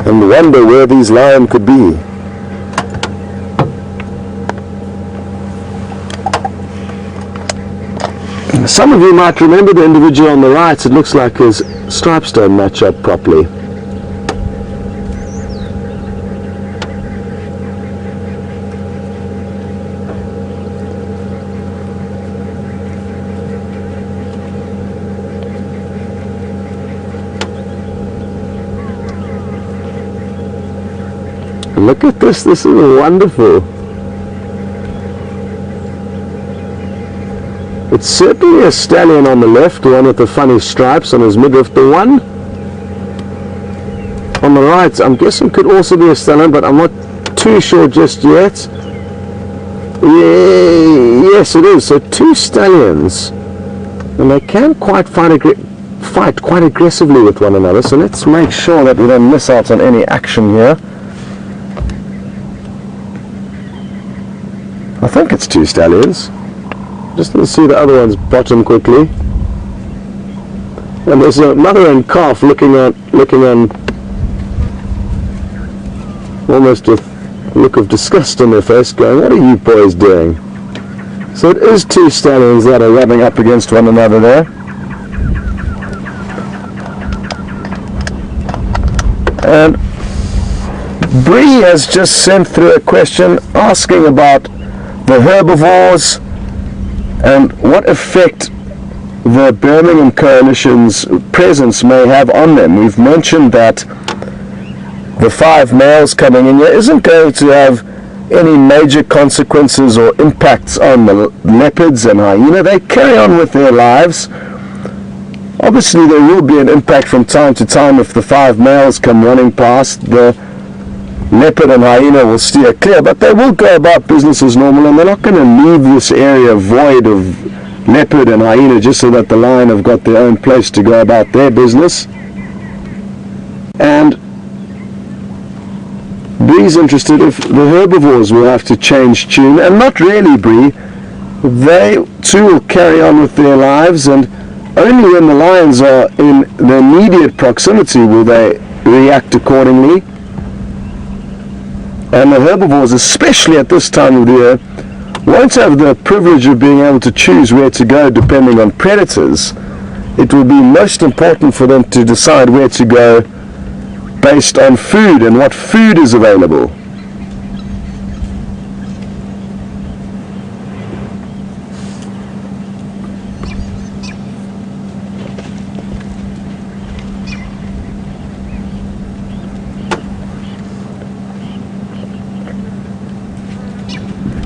and wonder where these lions could be. Some of you might remember the individual on the right. It looks like his stripes don't match up properly. Look at this, this is wonderful. It's certainly a stallion on the left, the one with the funny stripes on his midriff. The one on the right, I'm guessing could also be a stallion, but I'm not too sure just yet. Yeah, yes it is, so two stallions. And they can quite fight quite aggressively with one another, so let's make sure that we don't miss out on any action here. I think it's two stallions. Just to see the other one's bottom quickly. And there's a mother and calf looking on almost with a look of disgust on their face, going, what are you boys doing? So it is two stallions that are rubbing up against one another there. And Bree has just sent through a question asking about the herbivores and what effect the Birmingham Coalition's presence may have on them. We've mentioned that the 5 males coming in here isn't going to have any major consequences or impacts on the leopards and hyena. They carry on with their lives. Obviously there will be an impact from time to time if the 5 males come running past. The leopard and hyena will steer clear, but they will go about business as normal, and they're not going to leave this area void of leopard and hyena just so that the lion have got their own place to go about their business. And Bree's interested if the herbivores will have to change tune, and not really, Bree. They too will carry on with their lives, and only when the lions are in the immediate proximity will they react accordingly. And the herbivores, especially at this time of the year, won't have the privilege of being able to choose where to go depending on predators. It will be most important for them to decide where to go based on food and what food is available.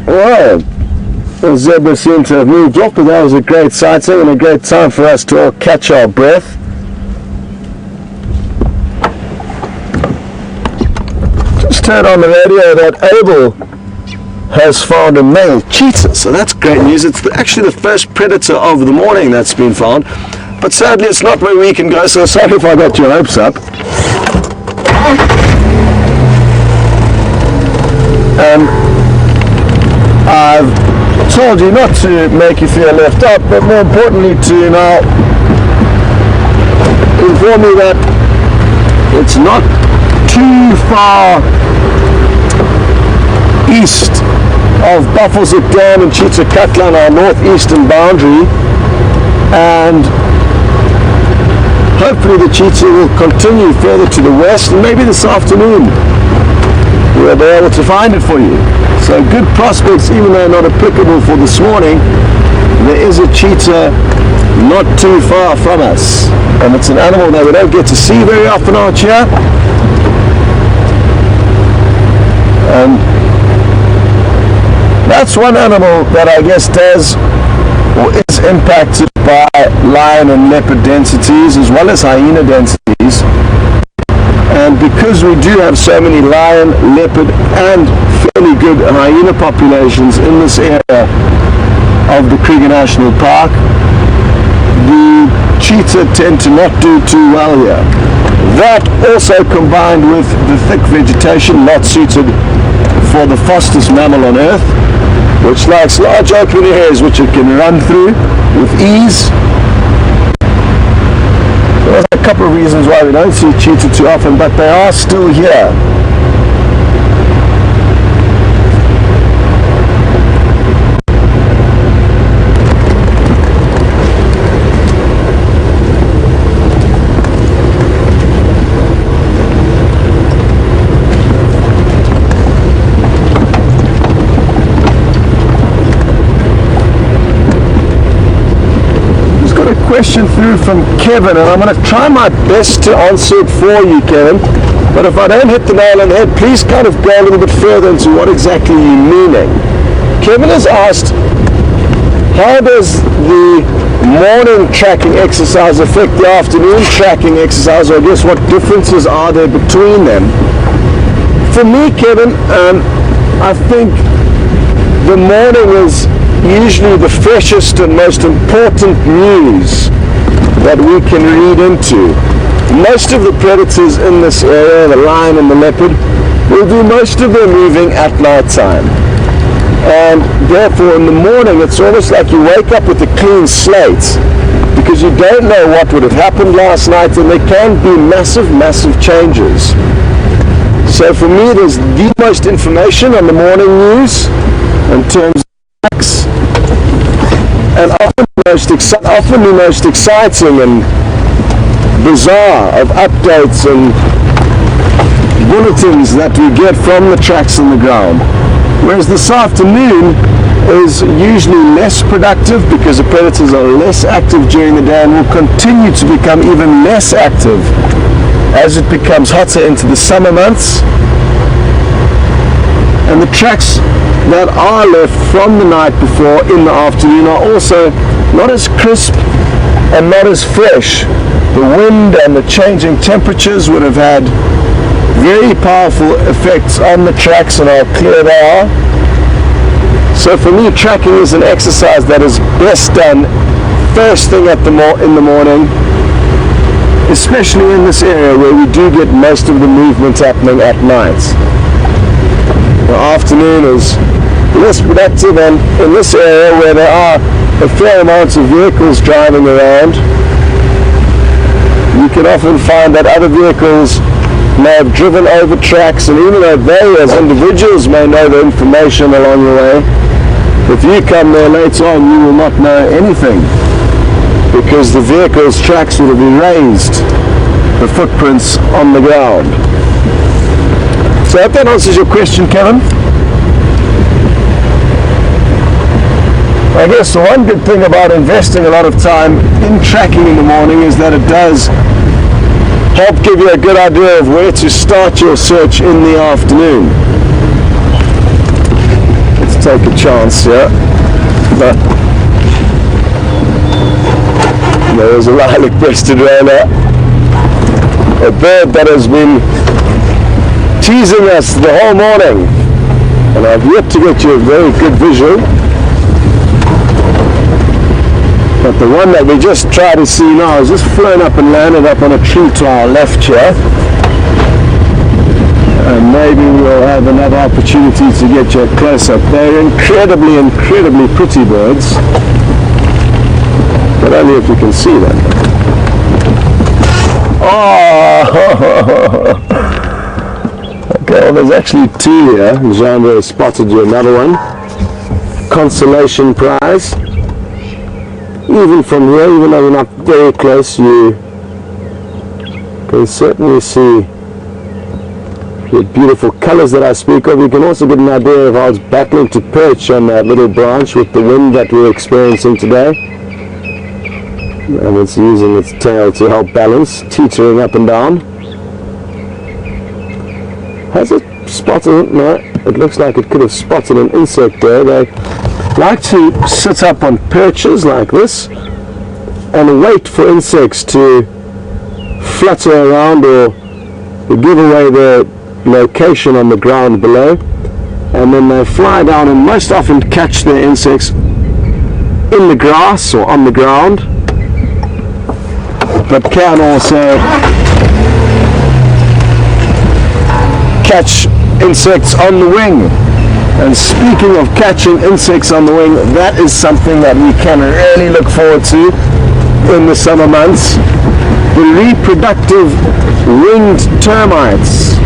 Well, the zebra seemed to have moved off, but that was a great sighting and a great time for us to all catch our breath. Just heard on the radio that Abel has found a male cheetah, so that's great news. It's actually the first predator of the morning that's been found, but sadly it's not where we can go, so sorry if I got your hopes up. I've told you not to make you feel left out, but more importantly to now inform you that it's not too far east of Buffelshoek Dam and Cheetah-Katlan, our northeastern boundary, and hopefully the cheetah will continue further to the west, and maybe this afternoon we'll be able to find it for you. So good prospects, even though not applicable for this morning. There is a cheetah not too far from us, and it's an animal that we don't get to see very often out here. And that's one animal that I guess does or is impacted by lion and leopard densities as well as hyena densities. And because we do have so many lion, leopard and fairly good hyena populations in this area of the Kruger National Park, the cheetah tend to not do too well here. That also combined with the thick vegetation not suited for the fastest mammal on earth, which likes large open areas which it can run through with ease. There's a couple of reasons why we don't see cheetah too often, but they are still here. Question through from Kevin, and I'm going to try my best to answer it for you, Kevin, but if I don't hit the nail on the head, please kind of go a little bit further into what exactly you're meaning. Kevin has asked, how does the morning tracking exercise affect the afternoon tracking exercise, or I guess what differences are there between them? For me, Kevin, I think the morning is usually the freshest and most important news that we can read into. Most of the predators in this area, the lion and the leopard, will do most of their moving at night time. And therefore in the morning it's almost like you wake up with a clean slate, because you don't know what would have happened last night, and there can be massive changes. So for me, there's the most information on the morning news in terms of tracks, and often the most exciting and bizarre of updates and bulletins that we get from the tracks on the ground. Whereas this afternoon is usually less productive, because the predators are less active during the day and will continue to become even less active as it becomes hotter into the summer months. And the tracks that are left from the night before in the afternoon are also not as crisp and not as fresh. The wind and the changing temperatures would have had very powerful effects on the tracks and how clear they are. So for me, tracking is an exercise that is best done first thing in the morning, especially in this area where we do get most of the movement happening at night. The afternoon is less productive, and in this area where there are a fair amount of vehicles driving around, you can often find that other vehicles may have driven over tracks, and even though they as individuals may know the information along the way, if you come there later on, you will not know anything, because the vehicle's tracks would have erased the footprints on the ground. So I hope that answers your question, Kevin. I guess the one good thing about investing a lot of time in tracking in the morning is that it does help give you a good idea of where to start your search in the afternoon. Let's take a chance here. There's a lilac-breasted railer, a bird that has been teasing us the whole morning, and I've yet to get you a very good visual. But the one that we just tried to see now has just flown up and landed up on a tree to our left here. And maybe we'll have another opportunity to get you a close-up. They're incredibly pretty birds, but only if you can see them. Oh! Okay, well, there's actually two here. Jean has spotted you another one. Consolation prize. Even from here, even though we're not very close, you can certainly see the beautiful colors that I speak of. You can also get an idea of how it's battling to perch on that little branch with the wind that we're experiencing today. And it's using its tail to help balance, teetering up and down. Has it spotted? No, it looks like it could have spotted an insect there. They like to sit up on perches like this and wait for insects to flutter around or give away their location on the ground below, and then they fly down and most often catch their insects in the grass or on the ground, but can also catch insects on the wing. And speaking of catching insects on the wing, that is something that we can really look forward to in the summer months, the reproductive winged termites,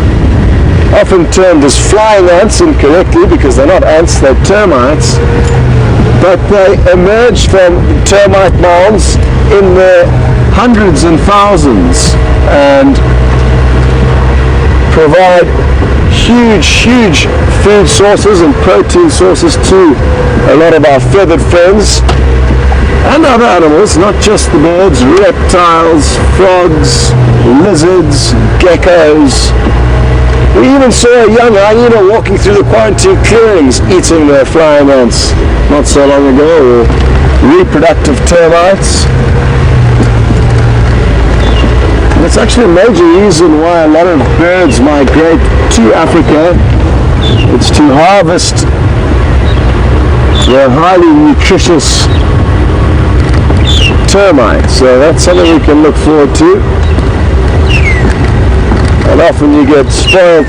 often termed as flying ants incorrectly because they're not ants, they're termites, but they emerge from termite mounds in their hundreds and thousands and provide huge food sources and protein sources to a lot of our feathered friends and other animals, not just the birds, reptiles, frogs, lizards, geckos. We even saw a young hyena walking through the quarantine clearings eating their flying ants not so long ago, or reproductive termites. And it's actually a major reason why a lot of birds migrate to Africa. It's to harvest the highly nutritious termites. So that's something we can look forward to. And often you get spoilt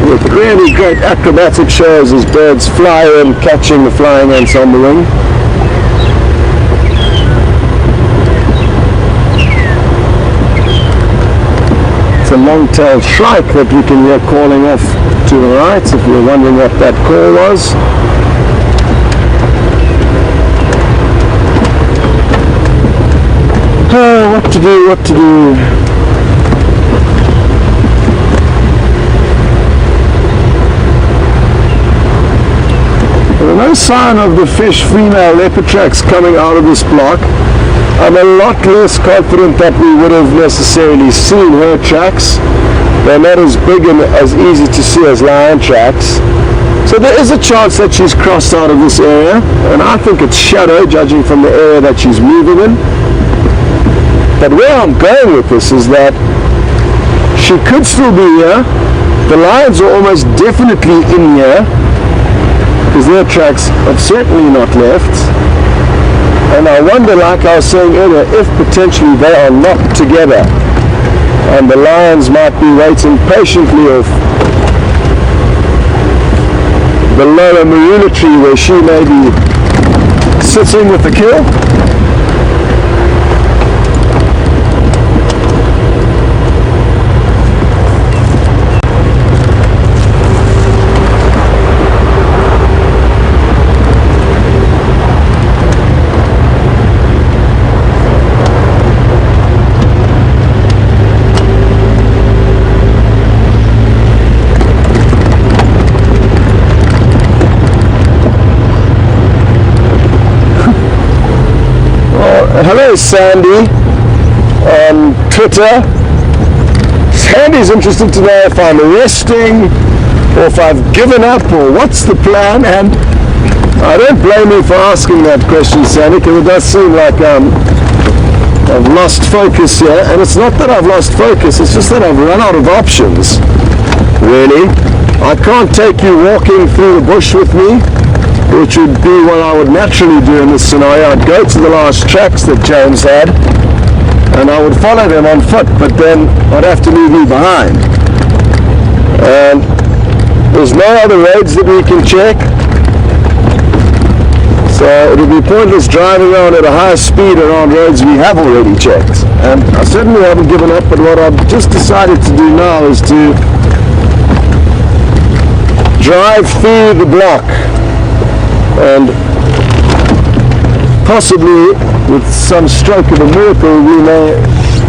with really great acrobatic shows as birds fly in, catching the flying ants on the wing. It's a long-tailed shrike that we can hear calling off to the right, if you're wondering what that call was. Oh, what to do. No sign of the fish female leopard tracks coming out of this block. I'm a lot less confident that we would have necessarily seen her tracks. They're not as big and as easy to see as lion tracks. So there is a chance that she's crossed out of this area, and I think it's shadow, judging from the area that she's moving in. But where I'm going with this is that she could still be here. The lions are almost definitely in here, because their tracks have certainly not left. And I wonder, like I was saying earlier, if potentially they are locked together and the lions might be waiting patiently off the lower marula tree where she may be sitting with the kill. Hello Sandy on Twitter. Sandy's interested to know if I'm resting or if I've given up or what's the plan, and I don't blame you for asking that question, Sandy, because it does seem like I've lost focus here. And it's not that I've lost focus, it's just that I've run out of options, really. I can't take you walking through the bush with me, which would be what I would naturally do in this scenario. I'd go to the last tracks that James had and I would follow them on foot, but then I'd have to leave you behind. And there's no other roads that we can check, so it would be pointless driving on at a high speed around roads we have already checked. And I certainly haven't given up, but what I've just decided to do now is to drive through the block, and possibly with some stroke of a miracle we may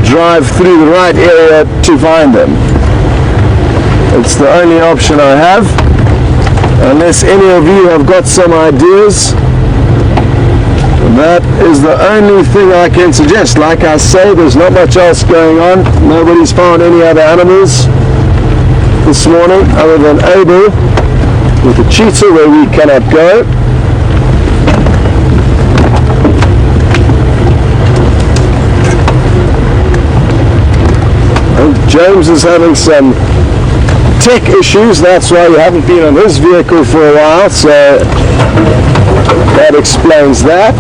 drive through the right area to find them. It's the only option I have, unless any of you have got some ideas. That is the only thing I can suggest. Like I say, there's not much else going on. Nobody's found any other animals this morning other than Abel with the cheetah where we cannot go. James is having some tech issues, that's why you haven't been on his vehicle for a while, so that explains that.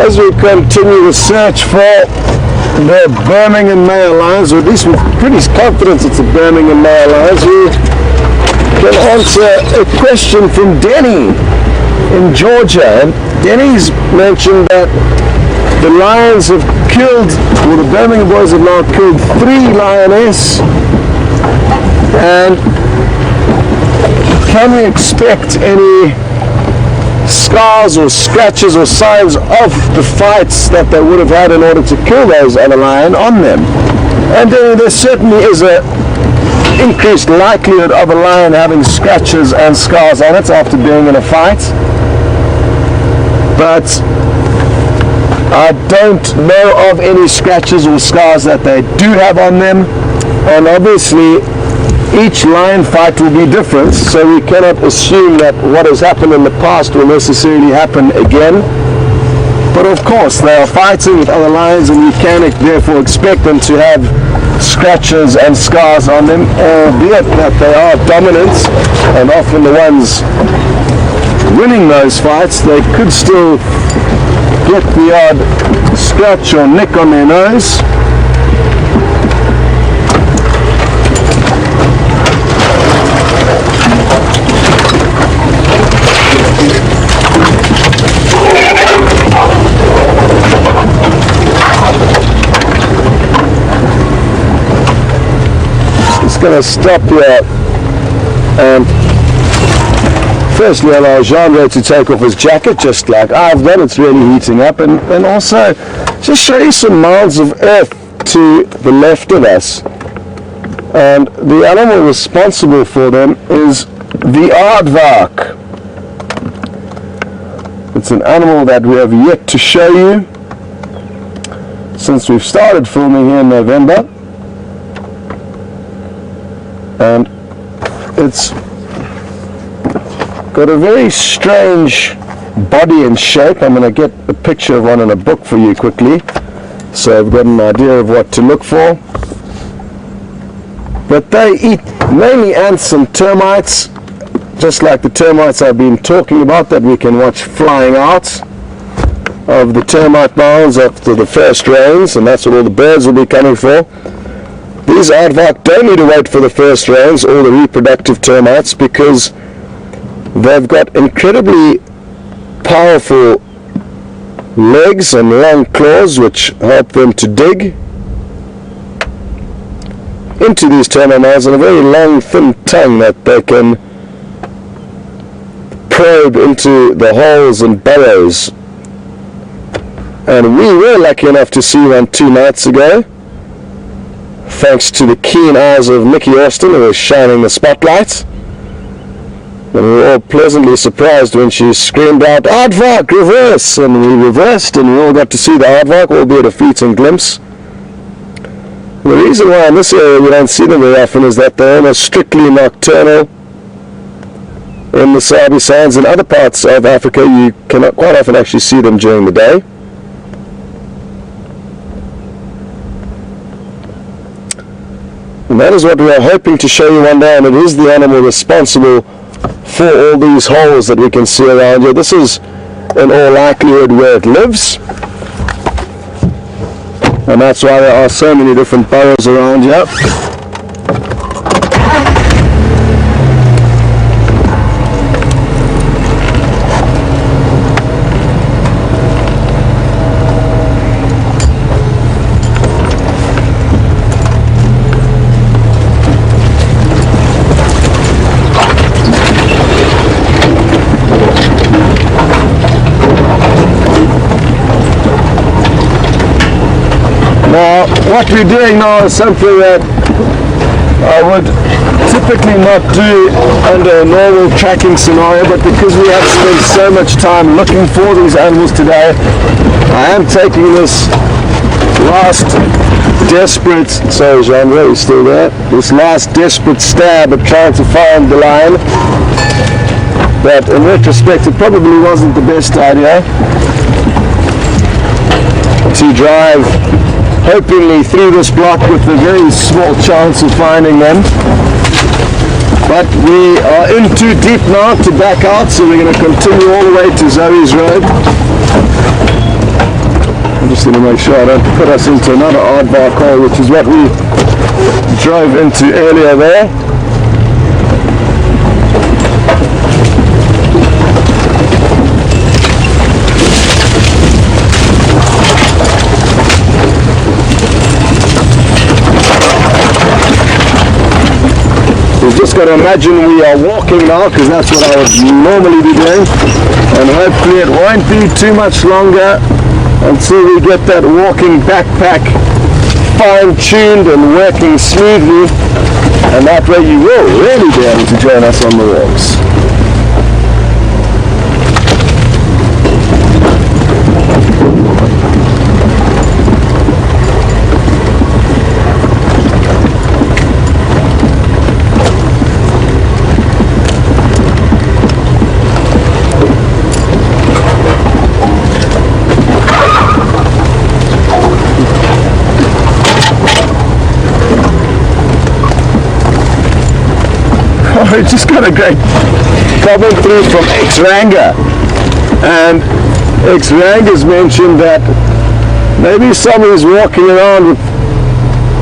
as we continue the search for the Birmingham male lions, or at least we're pretty confident it's a Birmingham male lions, we can answer a question from Denny in Georgia. And Denny's mentioned that the Lions have killed, well, the Birmingham boys have now killed 3 lioness, and can we expect any scars or scratches or signs of the fights that they would have had in order to kill those other lion on them? And there certainly is a increased likelihood of a lion having scratches and scars on it after being in a fight, but I don't know of any scratches or scars that they do have on them. And obviously each lion fight will be different, so we cannot assume that what has happened in the past will necessarily happen again. But of course they are fighting with other lions, and we can therefore expect them to have scratches and scars on them, albeit that they are dominant and often the ones winning those fights. They could still get the odd scratch or nick on their nose. Just going to stop here and firstly allow Jean to take off his jacket, just like I've done. It's really heating up, and also just show you some mounds of earth to the left of us. And the animal responsible for them is the aardvark. It's an animal that we have yet to show you since we've started filming here in November, and it's got a very strange body and shape. I'm going to get a picture of one in a book for you quickly, so I've got an idea of what to look for. But they eat mainly ants and termites, just like the termites I've been talking about that we can watch flying out of the termite mounds after the first rains, and that's what all the birds will be coming for. These aardvark don't need to wait for the first rains or the reproductive termites, because they've got incredibly powerful legs and long claws which help them to dig into these termite mounds, and a very long thin tongue that they can probe into the holes and burrows. And we were lucky enough to see one 2 nights ago, thanks to the keen eyes of Nikki Austin, who was shining the spotlight. And we were all pleasantly surprised when she screamed out, "Aardvark, reverse!" And we reversed, and we all got to see the aardvark, albeit a fleeting glimpse. The reason why in this area we don't see them very often is that they're almost strictly nocturnal. In the Sabi Sands and other parts of Africa, you cannot quite often actually see them during the day. And that is what we are hoping to show you one day, and it is the animal responsible for all these holes that we can see around here. This is in all likelihood where it lives, and that's why there are so many different burrows around here. Now, what we're doing now is something that I would typically not do under a normal tracking scenario, but because we have spent so much time looking for these animals today, I am taking this last desperate, sorry Jean, are you still there? This last desperate stab at trying to find the lion, that in retrospect it probably wasn't the best idea to drive hopingly through this block with a very small chance of finding them. But we are in too deep now to back out, so we're going to continue all the way to Zoe's Road. just going to make sure I don't put us into another aardvark hole, which is what we drove into earlier there. We've just got to imagine we are walking now, because that's what I would normally be doing, and hopefully it won't be too much longer until we get that walking backpack fine-tuned and working smoothly, and that way you will really be able to join us on the walks. We just got a great comment through from X-Ranga, and X-Ranga's mentioned that maybe somebody's walking around with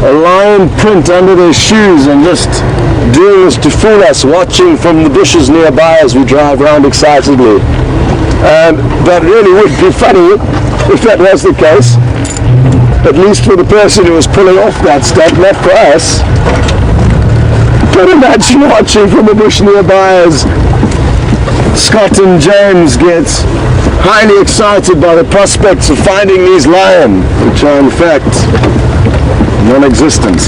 a lion print under their shoes and just doing this to fool us, watching from the bushes nearby as we drive around excitedly. And that really would be funny if that was the case, at least for the person who was pulling off that stuff, not for us. But imagine watching from a bush nearby as Scott and James gets highly excited by the prospects of finding these lion, which are in fact non-existent,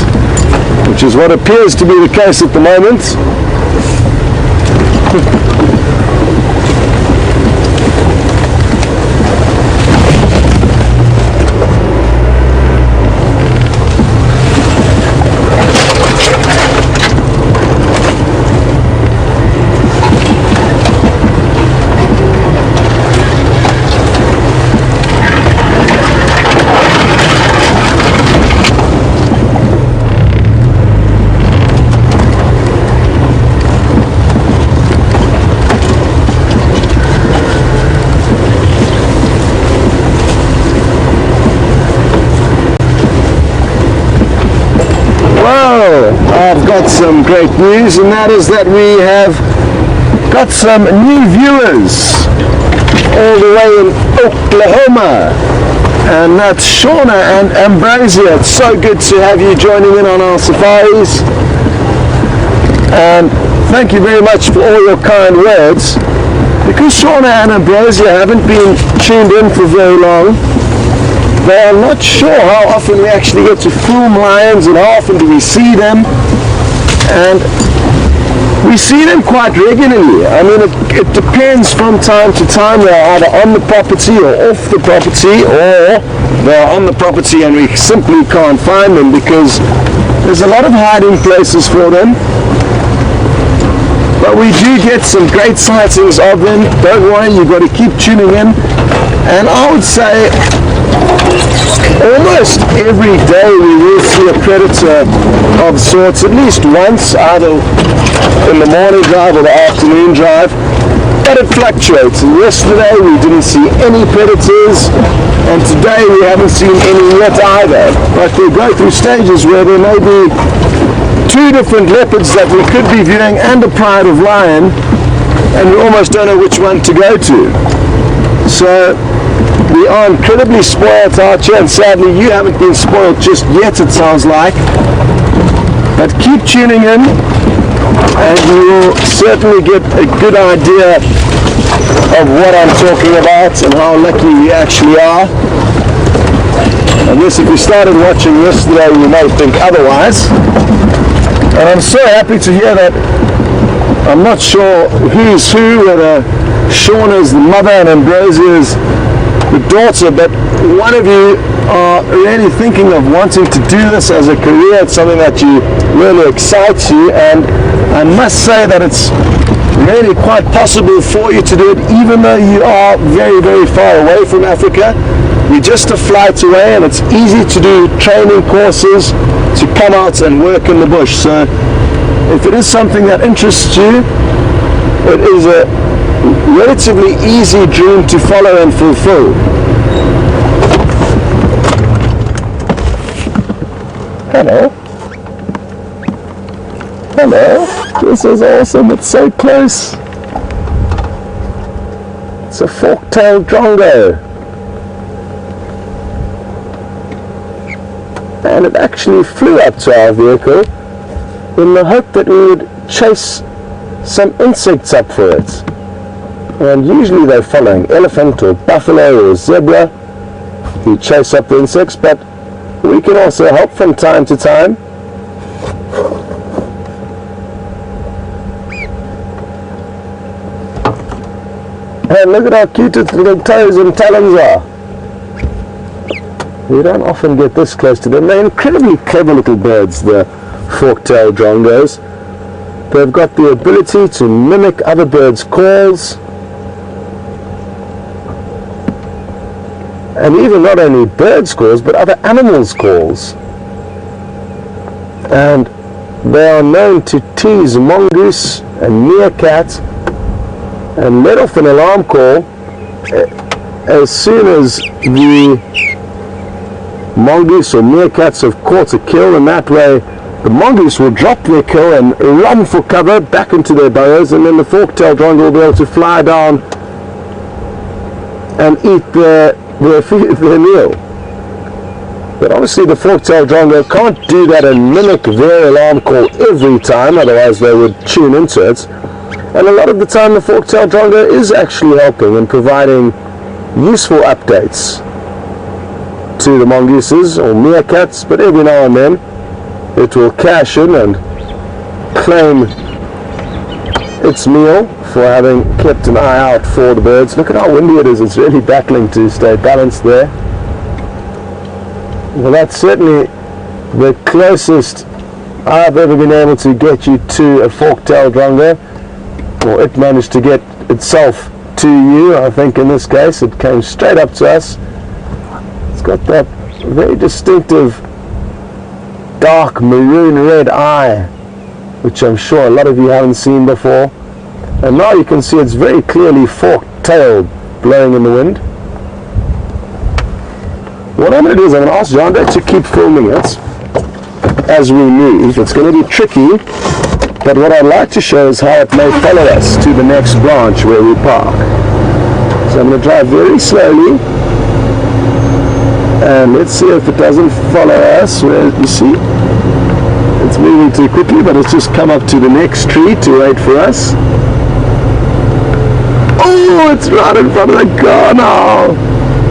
which is what appears to be the case at the moment. I've got some great news, and that is that we have got some new viewers all the way in Oklahoma, and that's Shauna and Ambrosia. It's so good to have you joining in on our safaris, and thank you very much for all your kind words. Because Shauna and Ambrosia haven't been tuned in for very long, they are not sure how often we actually get to film lions and how often do we see them. And we see them quite regularly. I mean, it depends from time to time. They're either on the property or off the property, or they're on the property and we simply can't find them because there's a lot of hiding places for them. But we do get some great sightings of them. Don't worry, you've got to keep tuning in. And I would say almost every day we will see a predator of sorts, at least once, either in the morning drive or the afternoon drive, but it fluctuates. And yesterday we didn't see any predators, and today we haven't seen any yet either. But we go through stages where there may be two different leopards that we could be viewing and a pride of lion, and we almost don't know which one to go to. So we are incredibly spoiled out here, and sadly you haven't been spoiled just yet, it sounds like. But keep tuning in and you will certainly get a good idea of what I'm talking about and how lucky we actually are. I guess if you started watching yesterday you may think otherwise. And I'm so happy to hear that. I'm not sure who's who, whether Shauna's the mother and Ambrosia's the daughter, but one of you are really thinking of wanting to do this as a career. It's something that really excites you, and I must say that it's really quite possible for you to do it even though you are very, very far away from Africa. You're just a flight away, and it's easy to do training courses to come out and work in the bush. So if it is something that interests you, it is a relatively easy dream to follow and fulfill. Hello. Hello. This is awesome. It's so close. It's a fork-tailed drongo. And it actually flew up to our vehicle in the hope that we would chase some insects up for it. And usually they're following elephant or buffalo or zebra who chase up the insects, but we can also help from time to time. And look at how cute its little toes and talons are. We don't often get this close to them. They're incredibly clever little birds, the fork-tailed drongos. They've got the ability to mimic other birds' calls. And even not only birds' calls, but other animals' calls. And they are known to tease mongoose and meerkat and let off an alarm call as soon as the mongoose or meerkats have caught a kill, and that way the mongoose will drop their kill and run for cover back into their burrows, and then the fork-tailed drongo will be able to fly down and eat their meal. But obviously the fork-tailed drongo can't do that and mimic their alarm call every time, otherwise they would tune into it. And a lot of the time the fork-tailed drongo is actually helping and providing useful updates to the mongooses or meerkats, but every now and then it will cash in and claim its meal for having kept an eye out for the birds. Look at how windy it is. It's really battling to stay balanced there. Well, that's certainly the closest I've ever been able to get you to a fork-tailed drongo. Well, it managed to get itself to you. I think in this case it came straight up to us. It's got that very distinctive dark maroon red eye, which I'm sure a lot of you haven't seen before. And now you can see it's very clearly fork-tailed, blowing in the wind. What I'm going to do is I'm going to ask Jandre to keep filming it as we move. It's going to be tricky, but what I'd like to show is how it may follow us to the next branch where we park. So I'm going to drive very slowly, and let's see if it doesn't follow us. Where you see it's moving too quickly, but it's just come up to the next tree to wait for us. Oh, it's right in front of the car now.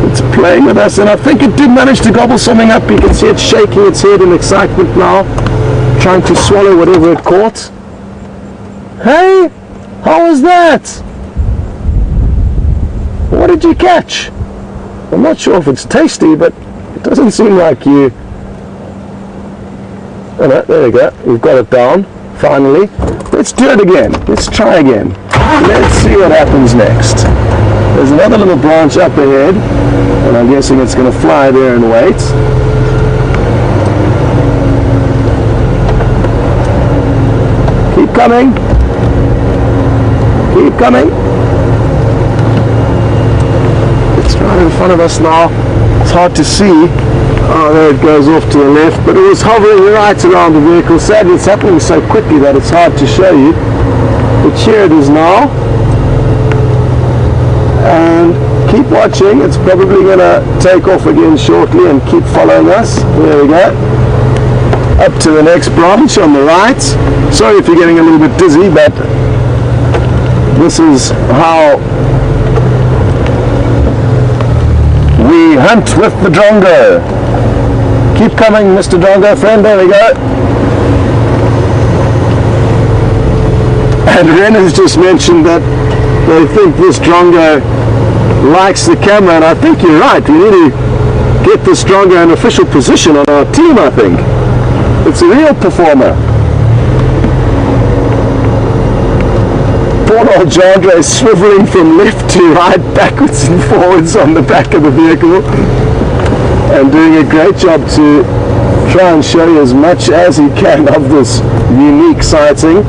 It's playing with us, and I think it did manage to gobble something up. You can see it shaking its head in excitement now, trying to swallow whatever it caught. Hey, how was that? What did you catch? I'm not sure if it's tasty, but it doesn't seem like you... Oh no, there we go. We've got it down, finally. Let's do it again. Let's try again. Let's see what happens next. There's another little branch up ahead, and I'm guessing it's going to fly there and wait. Keep coming. Keep coming. It's right in front of us now. It's hard to see. Oh, there it goes off to the left, but it was hovering right around the vehicle. Sadly, it's happening so quickly that it's hard to show you. But here it is now. And keep watching. It's probably going to take off again shortly and keep following us. There we go. Up to the next branch on the right. Sorry if you're getting a little bit dizzy, but this is how we hunt with the drongo. Keep coming, Mr. Drongo friend. There we go. And Ren has just mentioned that they think this drongo likes the camera, and I think you're right. We need to get this drongo an official position on our team, I think. It's a real performer. Poor old Jandre is swiveling from left to right, backwards and forwards on the back of the vehicle, and doing a great job to try and show you as much as he can of this unique sighting.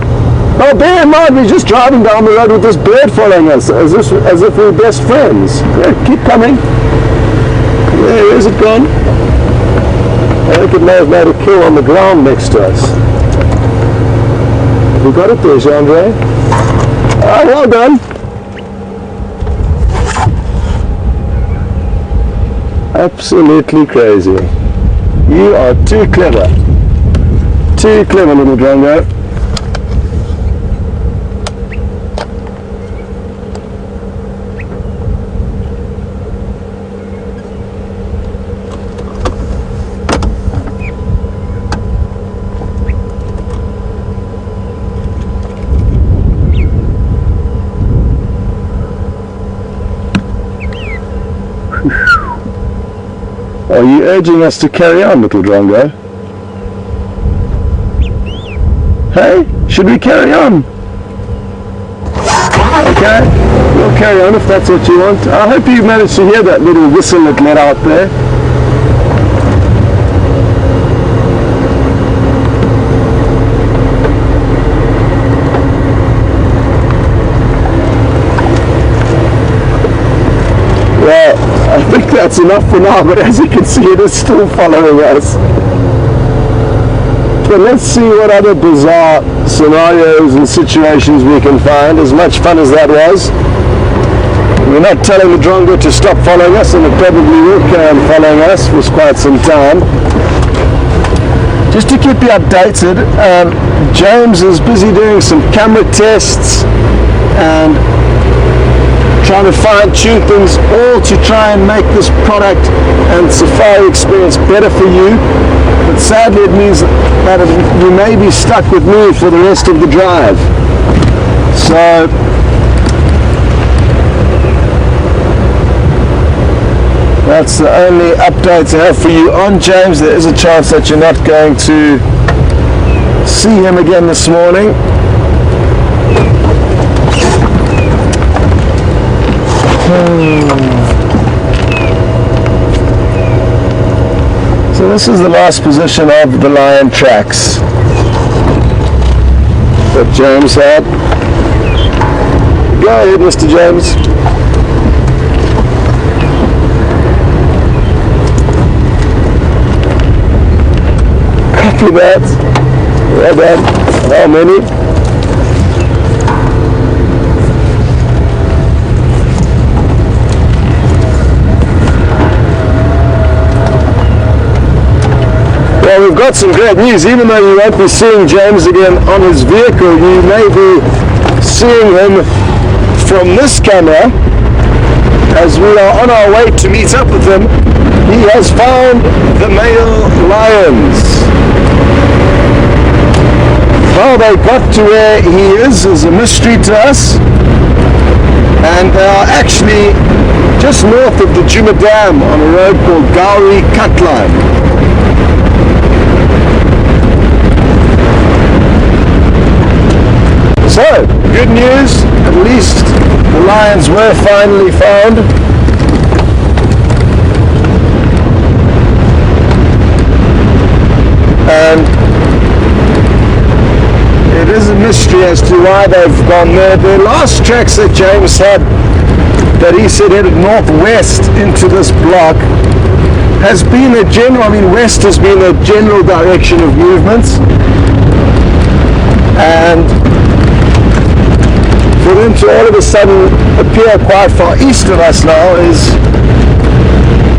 Oh, bear in mind, we're just driving down the road with this bird following us, as if we're best friends. Yeah, keep coming. Where is it gone? I think it may have made a kill on the ground next to us. You got it there, Jean-Andre? Ah, well done. Absolutely crazy. You are too clever. Too clever, little drongo. Are you urging us to carry on, little drongo? Hey, should we carry on? Okay, we'll carry on if that's what you want. I hope you managed to hear that little whistle it let out there. Well, I think that's enough for now, but as you can see, it is still following us. But let's see what other bizarre scenarios and situations we can find. As much fun as that was, we're not telling the drongo to stop following us, and it probably will carry on following us for quite some time. Just to keep you updated, James is busy doing some camera tests and trying to fine-tune things, all to try and make this product and safari experience better for you. But sadly it means that you may be stuck with me for the rest of the drive. So that's the only update I have for you on James. There is a chance that you're not going to see him again this morning. So this is the last position of the lion tracks that James had. Go ahead, Mr. James. Copy that. Well done. How many? Well, we've got some great news. Even though you won't be seeing James again on his vehicle, you may be seeing him from this camera as we are on our way to meet up with him. He has found the male lions. How they got to where he is a mystery to us, and they are actually just north of the Djuma Dam on a road called Gowrie Cutline. So, good news, at least the lions were finally found. And it is a mystery as to why they've gone there. The last tracks that James had, that he said headed northwest into this block, has been a general, west has been a general direction of movements. And for them to all of a sudden appear quite far east of us now is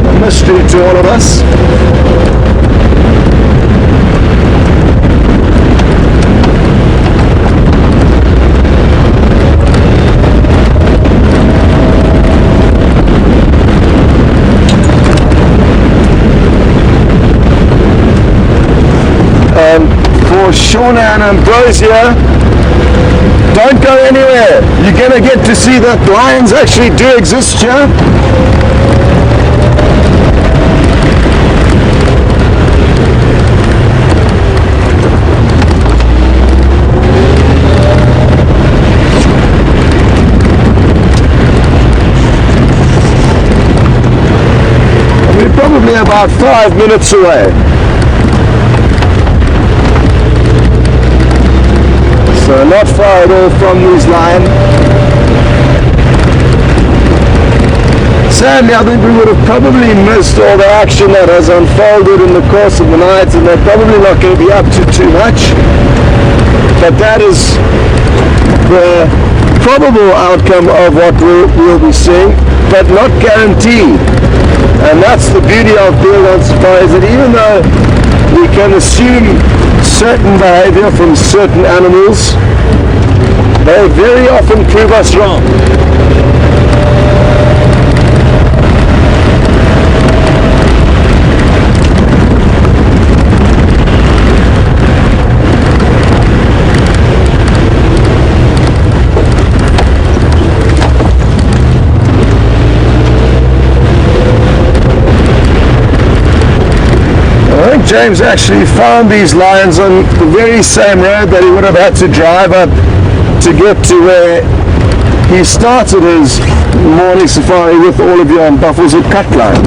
a mystery to all of us. For Shauna and Ambrosia, don't go anywhere. You're going to get to see that lions actually do exist here. We're probably about 5 minutes away. So not far at all from these lions. sadly, I think we would have probably missed all the action that has unfolded in the course of the night, and they're probably not going to be up to too much. But that is the probable outcome of what we'll be seeing, but not guaranteed. And that's the beauty of being on safari, is that even though we can assume certain behavior from certain animals, they very often prove us wrong. I think James actually found these lions on the very same road that he would have had to drive up to get to where he started his morning safari with all of your buffaloes at Cutline.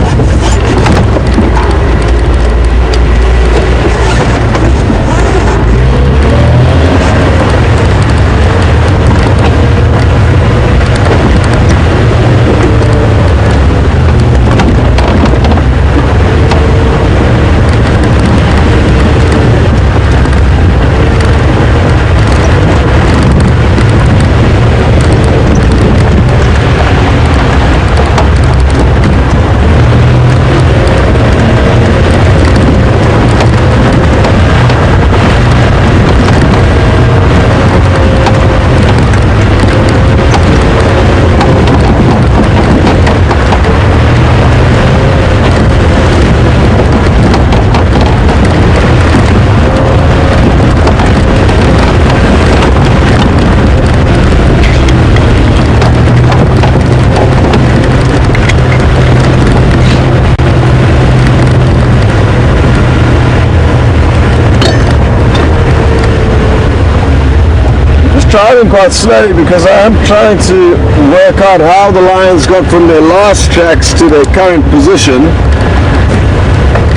Driving quite slowly because I am trying to work out how the lions got from their last tracks to their current position.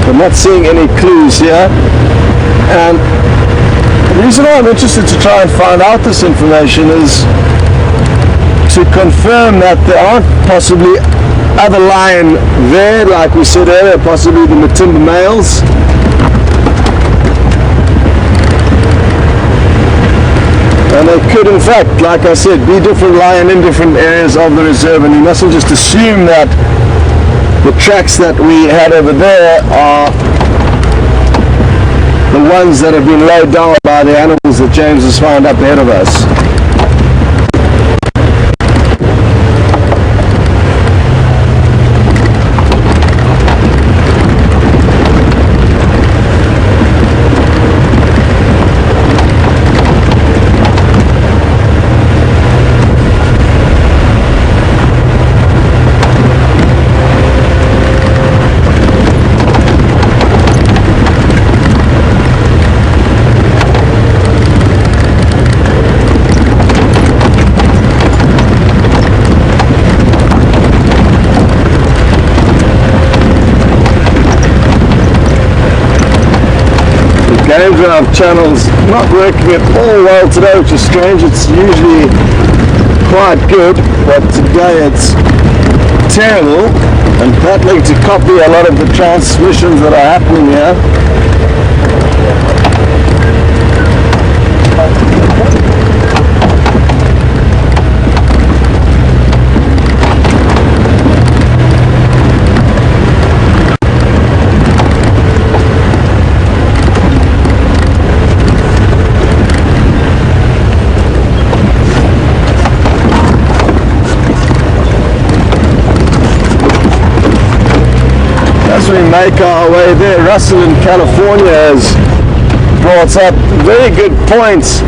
I'm not seeing any clues here, and the reason why I'm interested to try and find out this information is to confirm that there aren't possibly other lion there, like we said earlier, possibly the Matimba males. And they could, in fact, like I said, be different lion in different areas of the reserve, and you mustn't just assume that the tracks that we had over there are the ones that have been laid down by the animals that James has found up ahead of us. Game drive channel's not working at all well today, which is strange. It's usually quite good, but today it's terrible, and battling to copy a lot of the transmissions that are happening here. As we make our way there, Russell in California has brought up very good points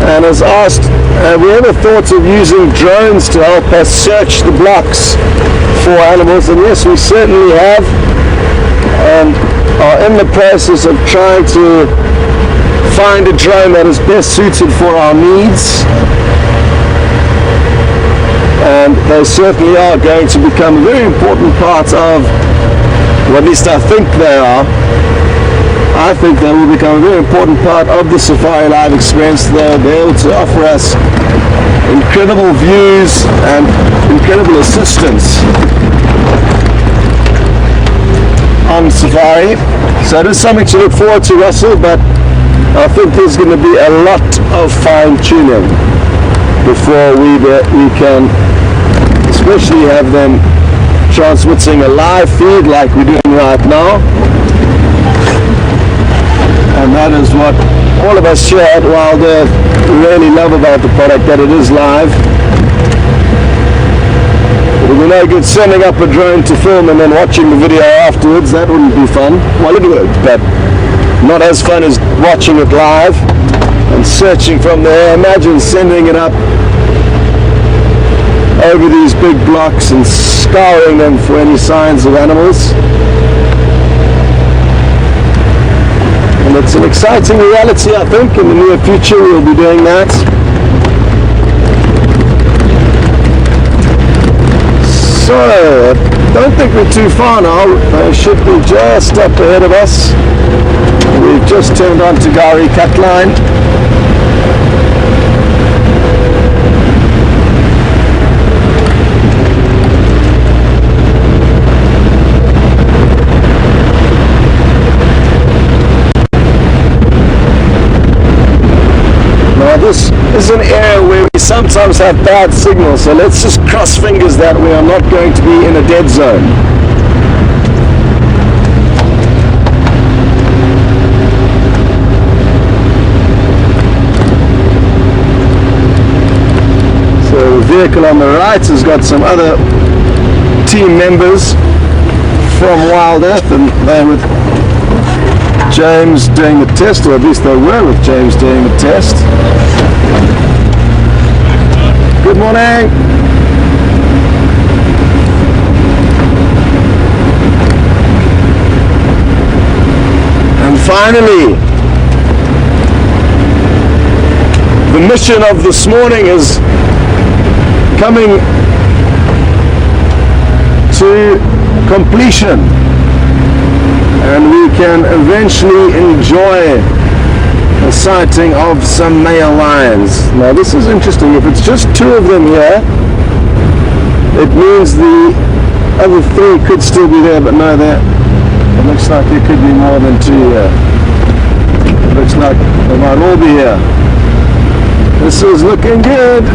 and has asked, have we ever thought of using drones to help us search the blocks for animals? And yes, we certainly have, and are in the process of trying to find a drone that is best suited for our needs. And they certainly are going to become a very important part of, or at least I think they are. I think they will become a very important part of the Safari Live experience. They'll be able to offer us incredible views and incredible assistance long safari. So it is something to look forward to, Russell, but I think there's going to be a lot of fine-tuning before we can especially have them transmitting a live feed like we're doing right now. And that is what all of us here at Wild Earth really love about the product, that it is live. It would be no good sending up a drone to film and then watching the video afterwards. That wouldn't be fun. Well, it would, but not as fun as watching it live and searching from there. Imagine sending it up over these big blocks and scouring them for any signs of animals. And it's an exciting reality, I think. In the near future we'll be doing that. So, I don't think we're too far now. They should be just up ahead of us. We've just turned onto Gari Cut Line. Now this is an area where we sometimes have bad signal, so let's just cross fingers that we are not going to be in a dead zone. So the vehicle on the right has got some other team members from Wild Earth, and they're with James doing the test, or at least they were with James doing the test. Good morning. And finally, the mission of this morning is coming to completion, and we can eventually enjoy a sighting of some male lions. Now this is interesting. If it's just two of them here, it means the other three could still be there, but no, it looks like there could be more than two here. It looks like they might all be here. This is looking good.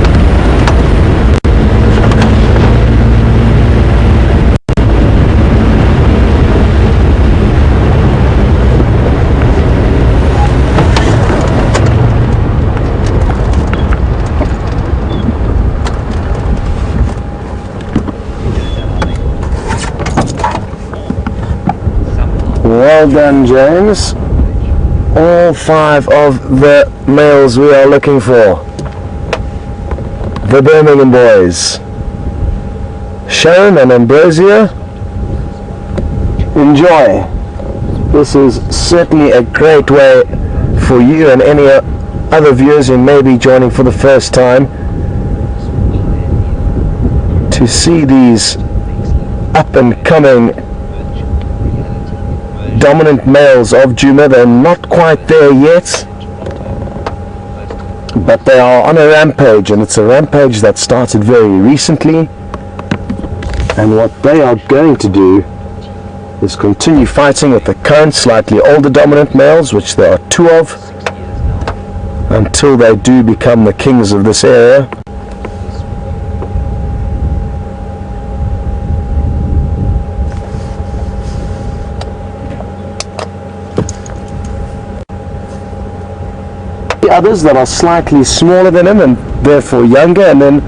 Well done, James. All 5 of the males we are looking for. The Birmingham boys. Sharon and Ambrosia, enjoy. This is certainly a great way for you and any other viewers who may be joining for the first time to see these up and coming dominant males of Djuma. They're not quite there yet, but they are on a rampage, and it's a rampage that started very recently. And what they are going to do is continue fighting with the current slightly older dominant males, which there are 2 of, until they do become the kings of this area. Others that are slightly smaller than him and therefore younger, and then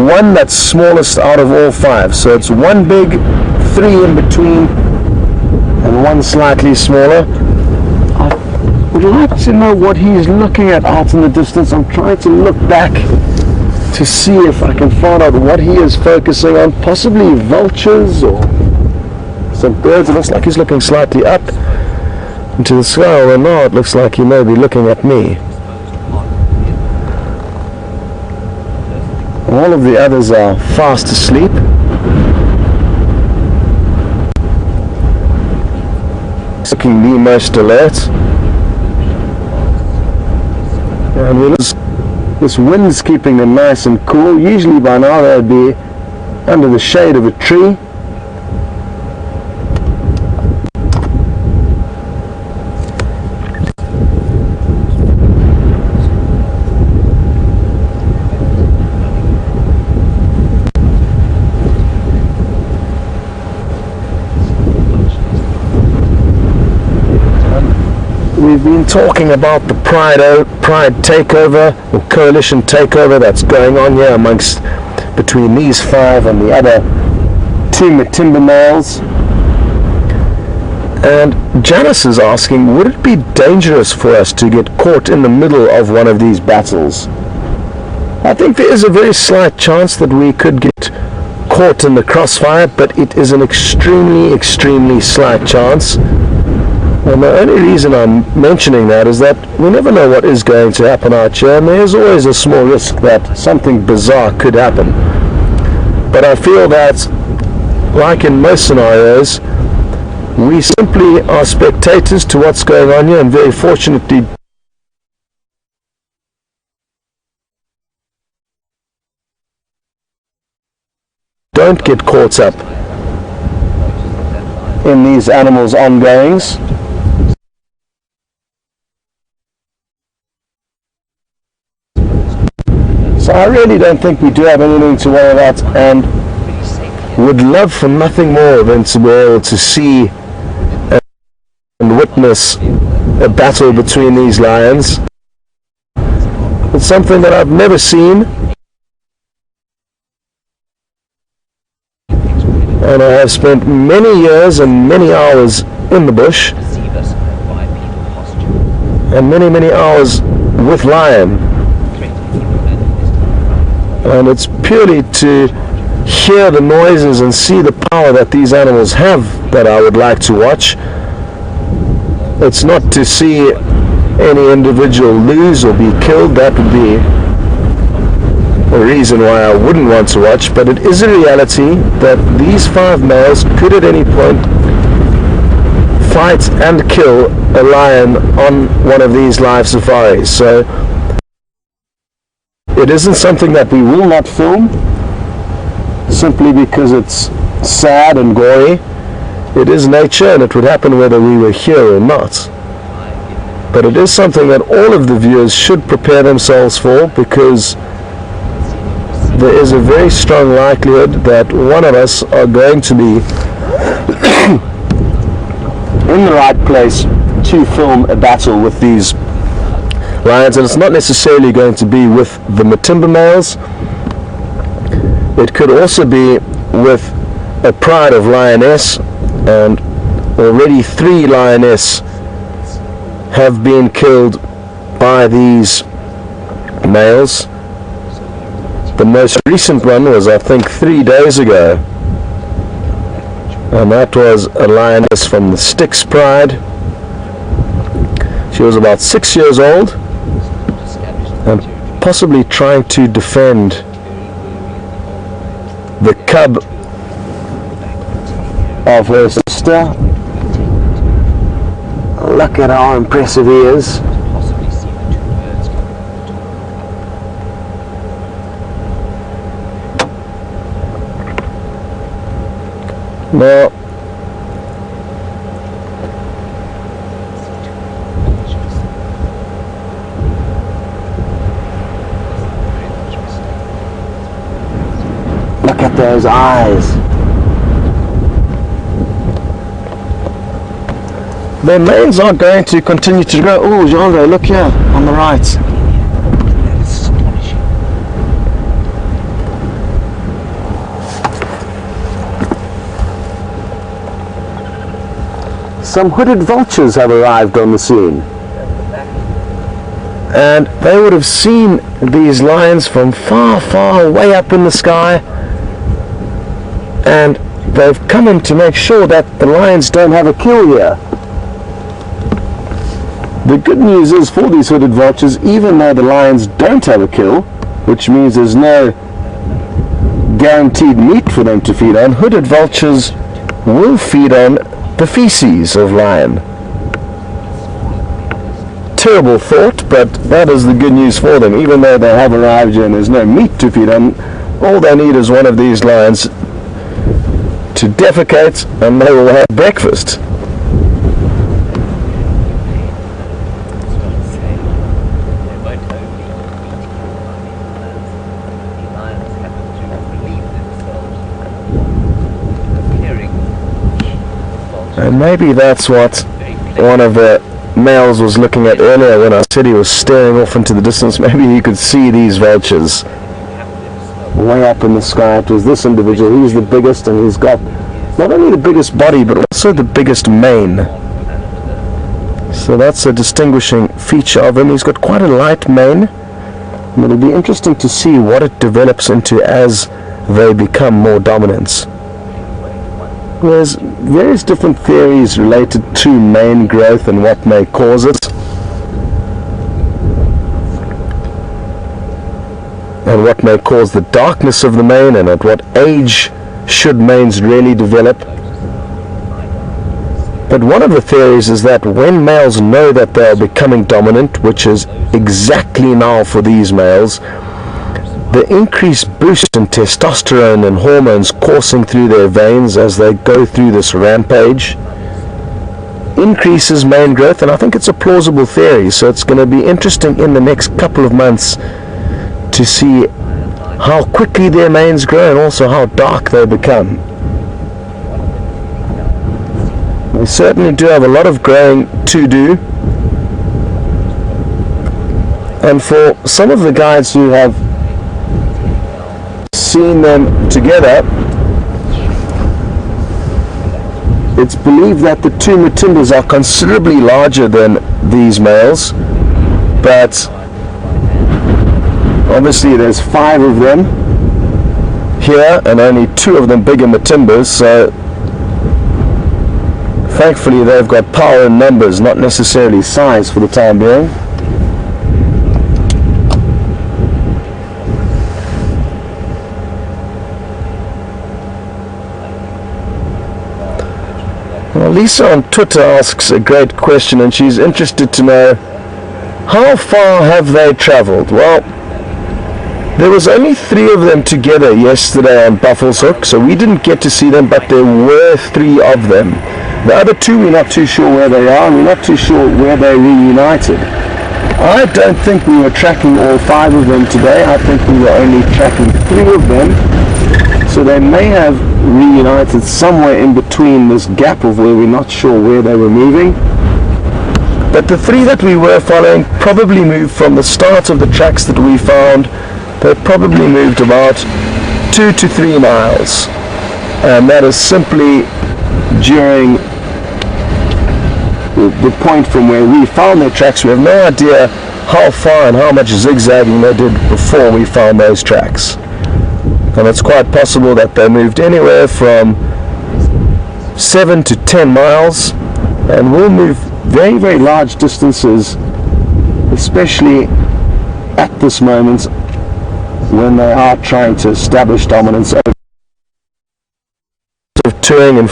one that's smallest out of all 5. So it's 1 big, 3 in between, and 1 slightly smaller. I would like to know what he's looking at out in the distance. I'm trying to look back to see if I can find out what he is focusing on. Possibly vultures or some birds. It looks like he's looking slightly up into the sky, although now it looks like he may be looking at me. All of the others are fast asleep. Looking the most alert. And this wind's keeping them nice and cool. Usually by now they'd be under the shade of a tree. we've been talking about the pride takeover, or coalition takeover that's going on here between these 5 and the other 2 Matimba males. And Janice is asking, would it be dangerous for us to get caught in the middle of one of these battles? I think there is a very slight chance that we could get caught in the crossfire, but it is an extremely, extremely slight chance. And the only reason I'm mentioning that is that we never know what is going to happen out here, and there is always a small risk that something bizarre could happen. But I feel that, like in most scenarios, we simply are spectators to what's going on here, and very fortunately don't get caught up in these animals' ongoings. So I really don't think we do have anything to worry about, and would love for nothing more than to be able to see and witness a battle between these lions. It's something that I've never seen, and I have spent many years and many hours in the bush, and many hours with lion, and it's purely to hear the noises and see the power that these animals have that I would like to watch. It's not to see any individual lose or be killed. That would be a reason why I wouldn't want to watch, but it is a reality that these 5 males could at any point fight and kill a lion on one of these live safaris. So it isn't something that we will not film, simply because it's sad and gory. It is nature, and it would happen whether we were here or not. But it is something that all of the viewers should prepare themselves for, because there is a very strong likelihood that one of us are going to be in the right place to film a battle with these lions, and it's not necessarily going to be with the Matimba males. It could also be with a pride of lioness, and already 3 lioness have been killed by these males. The most recent one was, I think, 3 days ago, and that was a lioness from the Styx pride. She was about 6 years old and possibly trying to defend the cub of her sister. Look at how impressive he is. Now, look at those eyes. Their manes are going to continue to grow. Oh, Jean, look here on the right. Some hooded vultures have arrived on the scene, and they would have seen these lions from far way up in the sky, and they've come in to make sure that the lions don't have a kill here. The good news is for these hooded vultures, even though the lions don't have a kill, which means there's no guaranteed meat for them to feed on, hooded vultures will feed on the feces of lion. Terrible thought, but that is the good news for them. Even though they have arrived here and there's no meat to feed on, all they need is one of these lions to defecate, and they will have breakfast. And maybe that's what one of the males was looking at earlier when I said he was staring off into the distance. Maybe he could see these vultures way up in the sky. It was this individual. He's the biggest, and he's got not only the biggest body but also the biggest mane. So that's a distinguishing feature of him. He's got quite a light mane, and it'll be interesting to see what it develops into as they become more dominant. There's various different theories related to mane growth and what may cause it, and what may cause the darkness of the mane, and at what age should manes really develop. But one of the theories is that when males know that they are becoming dominant, which is exactly now for these males, the increased boost in testosterone and hormones coursing through their veins as they go through this rampage increases mane growth, and I think it's a plausible theory. So it's going to be interesting in the next couple of months to see how quickly their manes grow and also how dark they become. They certainly do have a lot of growing to do, and for some of the guides who have seen them together, it's believed that the two Matimbas are considerably larger than these males, but obviously there's 5 of them here and only 2 of them bigger Matimbas, so thankfully they've got power in numbers, not necessarily size for the time being. Well, Lisa on Twitter asks a great question, and she's interested to know, how far have they traveled? Well, there was only 3 of them together yesterday on Buffalo's Hook, so we didn't get to see them, but there were 3 of them. The other 2, we're not too sure where they are, and we're not too sure where they reunited. I don't think we were tracking all 5 of them today. I think we were only tracking 3 of them. So they may have reunited somewhere in between this gap of where we're not sure where they were moving. But the 3 that we were following probably moved from the start of the tracks that we found. They probably moved about 2 to 3 miles. And that is simply during the point from where we found their tracks. We have no idea how far and how much zigzagging they did before we found those tracks. And it's quite possible that they moved anywhere from 7 to 10 miles, and will move very, very large distances, especially at this moment when they are trying to establish dominance over touring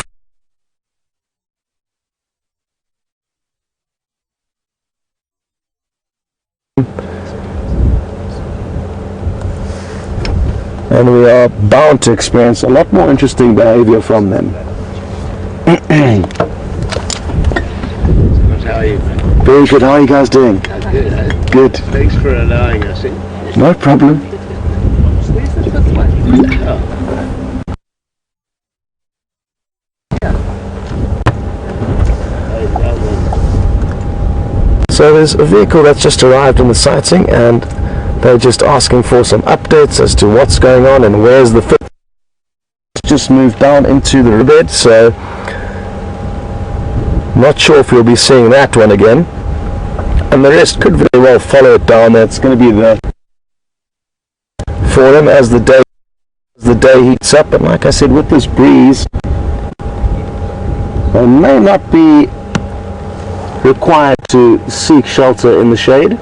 and we are bound to experience a lot more interesting behavior from them. How are you? Very good. How are you guys doing? Good. Good. Thanks for allowing us in. No problem. So there's a vehicle that's just arrived in the sighting, and they're just asking for some updates as to what's going on and where's the 5th. Just moved down into the riverbed, so not sure if we'll be seeing that one again. And the rest could very well follow it down. That's going to be the for them as the day heats up. And like I said, with this breeze, they may not be required to seek shelter in the shade.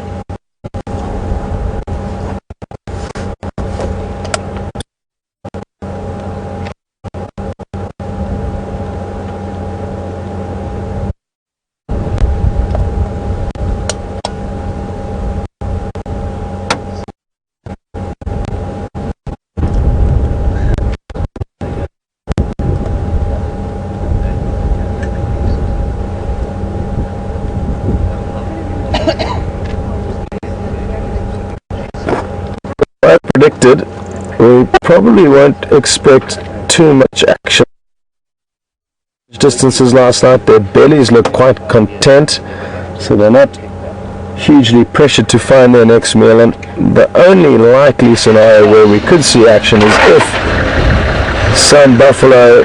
I predicted, we probably won't expect too much action. Distances last night, their bellies look quite content. so they're not hugely pressured to find their next meal. And the only likely scenario where we could see action is if some buffalo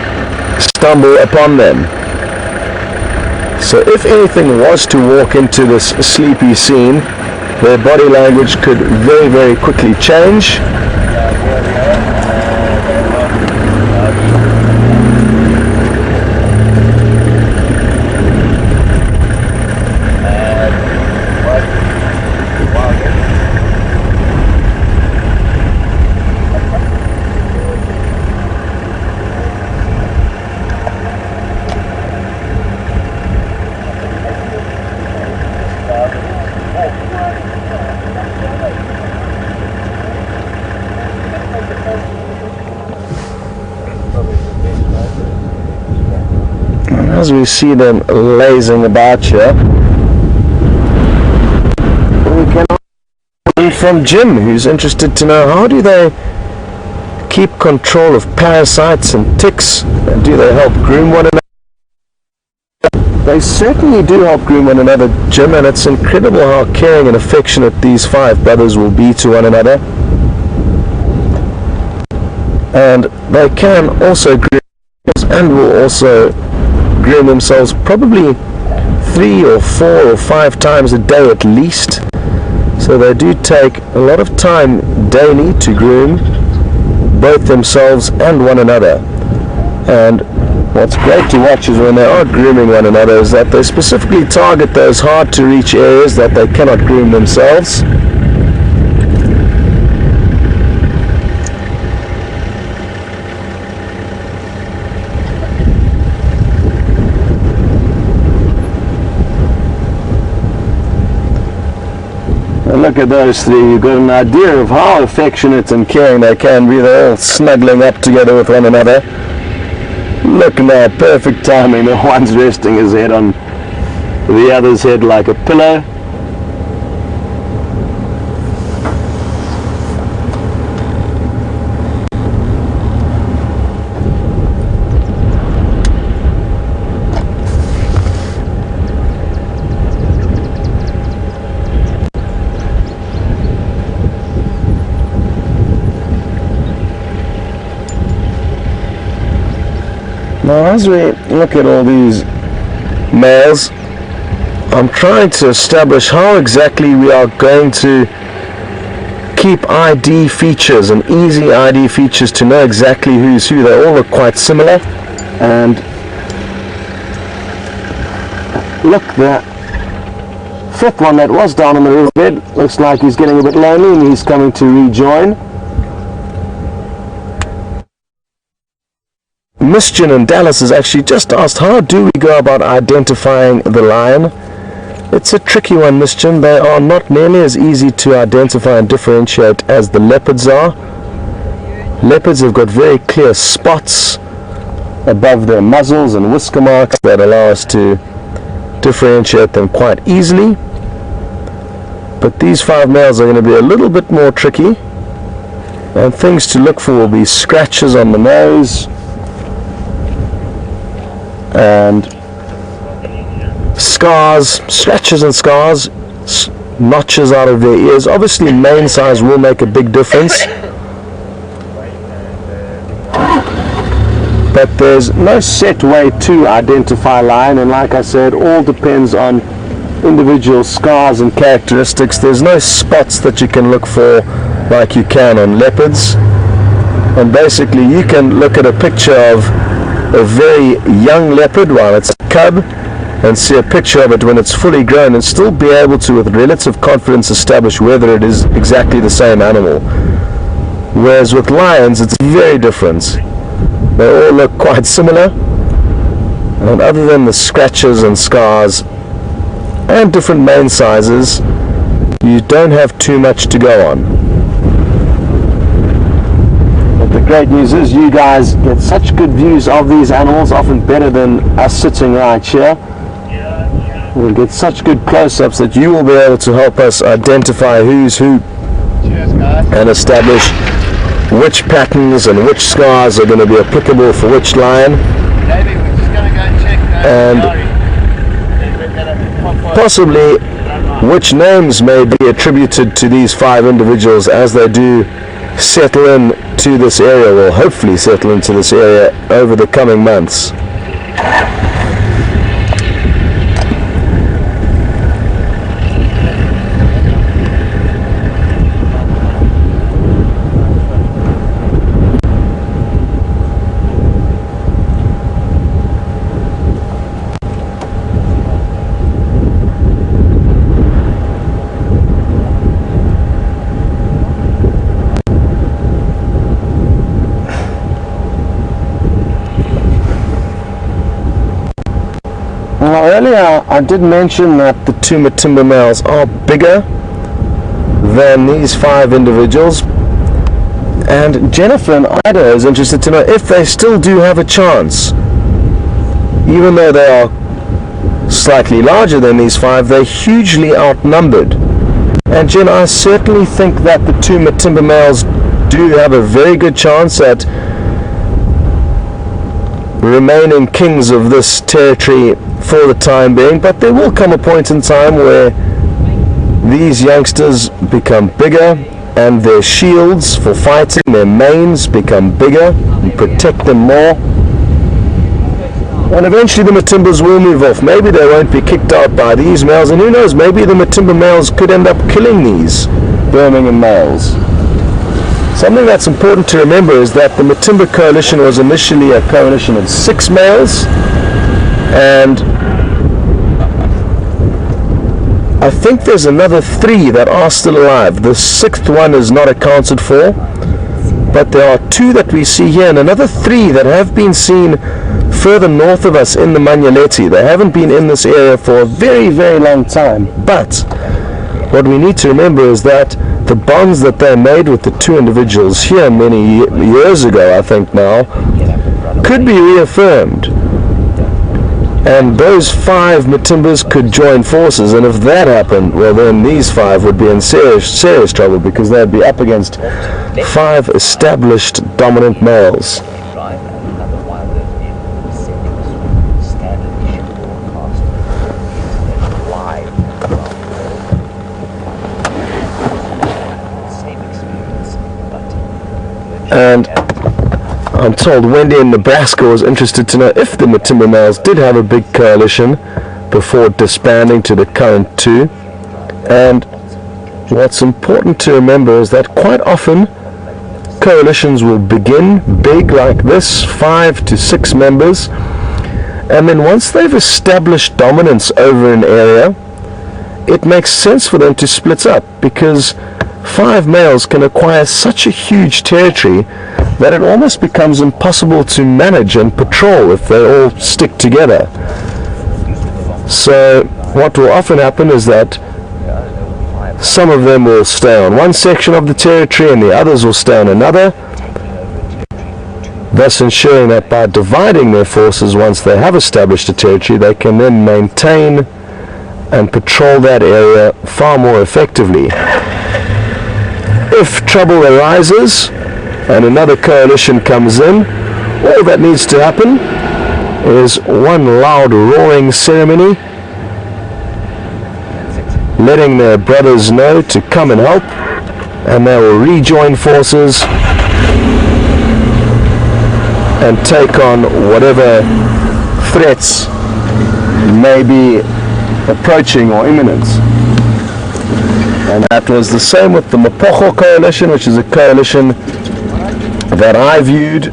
stumble upon them. So if anything was to walk into this sleepy scene, their body language could very, very quickly change. As we see them lazing about here, we can learn from Jim, who's interested to know how do they keep control of parasites and ticks, and do they help groom one another? They certainly do help groom one another, Jim, and it's incredible how caring and affectionate these 5 brothers will be to one another. And they can also groom and will also groom themselves probably 3 or 4 or 5 times a day at least. So they do take a lot of time daily to groom both themselves and one another. And what's great to watch is when they are grooming one another is that they specifically target those hard to reach areas that they cannot groom themselves. Look at those 3, you've got an idea of how affectionate and caring they can be. They're all snuggling up together with one another. Look now, perfect timing. The one's resting his head on the other's head like a pillow. Now as we look at all these males, I'm trying to establish how exactly we are going to keep ID features and easy ID features to know exactly who's who. They all look quite similar. And look, the 5th one that was down on the riverbed looks like he's getting a bit lonely and he's coming to rejoin. Mischian in Dallas has actually just asked, how do we go about identifying the lion? It's a tricky one, Mischian. They are not nearly as easy to identify and differentiate as the leopards are. Leopards have got very clear spots above their muzzles and whisker marks that allow us to differentiate them quite easily. But these 5 males are going to be a little bit more tricky, and things to look for will be scratches on the nose and scars, scratches and scars, notches out of their ears. Obviously mane size will make a big difference, but there's no set way to identify lion, and like I said, all depends on individual scars and characteristics. There's no spots that you can look for like you can on leopards, and basically you can look at a picture of a very young leopard while it's a cub and see a picture of it when it's fully grown and still be able to with relative confidence establish whether it is exactly the same animal. Whereas with lions it's very different. They all look quite similar, and other than the scratches and scars and different mane sizes, you don't have too much to go on. The great news is you guys get such good views of these animals, often better than us sitting right here. We'll get such good close-ups that you will be able to help us identify who's who. Cheers, guys. And establish which patterns and which scars are going to be applicable for which lion. David, we're just going to go check and we're going to possibly which names may be attributed to these 5 individuals as they do settle in to this area, or hopefully settle into this area over the coming months. Now, earlier I did mention that the Djuma timber males are bigger than these 5 individuals, and Jennifer and Ida is interested to know if they still do have a chance. Even though they are slightly larger than these 5, they're hugely outnumbered. And Jen, I certainly think that the Djuma timber males do have a very good chance at remaining kings of this territory for the time being, but there will come a point in time where these youngsters become bigger and their shields for fighting, their manes, become bigger and protect them more, and eventually the Matimbas will move off. Maybe they won't be kicked out by these males, and who knows, maybe the Matimba males could end up killing these Birmingham males. Something that's important to remember is that the Matimba coalition was initially a coalition of 6 males, and I think there's another 3 that are still alive. The 6th one is not accounted for, but there are 2 that we see here, and another 3 that have been seen further north of us in the Manyaleti. They haven't been in this area for a very, very long time, but what we need to remember is that the bonds that they made with the 2 individuals here many years ago, I think now, could be reaffirmed. And those 5 Matimbas could join forces, and if that happened, well then these 5 would be in serious trouble, because they'd be up against 5 established dominant males. And I'm told Wendy in Nebraska was interested to know if the Matimba males did have a big coalition before disbanding to the current 2. And what's important to remember is that quite often coalitions will begin big like this, 5 to 6 members, and then once they've established dominance over an area, it makes sense for them to split up, because 5 males can acquire such a huge territory that it almost becomes impossible to manage and patrol if they all stick together. So what will often happen is that some of them will stay on one section of the territory and the others will stay on another, thus ensuring that by dividing their forces once they have established a territory, they can then maintain and patrol that area far more effectively. If trouble arises and another coalition comes in, all that needs to happen is one loud roaring ceremony, letting their brothers know to come and help, and they will rejoin forces and take on whatever threats may be approaching or imminent. And that was the same with the Mapocho coalition, which is a coalition that I viewed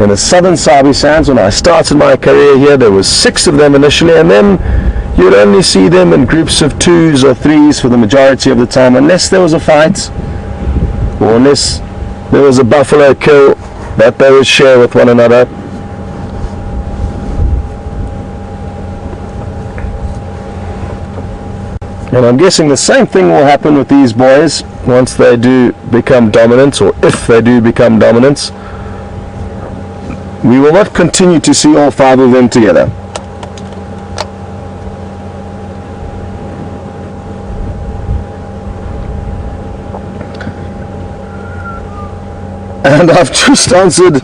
in the southern Sabi Sands. When I started my career here, there was 6 of them initially, and then you'd only see them in groups of 2s or 3s for the majority of the time, unless there was a fight or unless there was a buffalo kill that they would share with one another. And I'm guessing the same thing will happen with these boys once they do become dominant, or if they do become dominant. We will not continue to see all 5 of them together. And I've just answered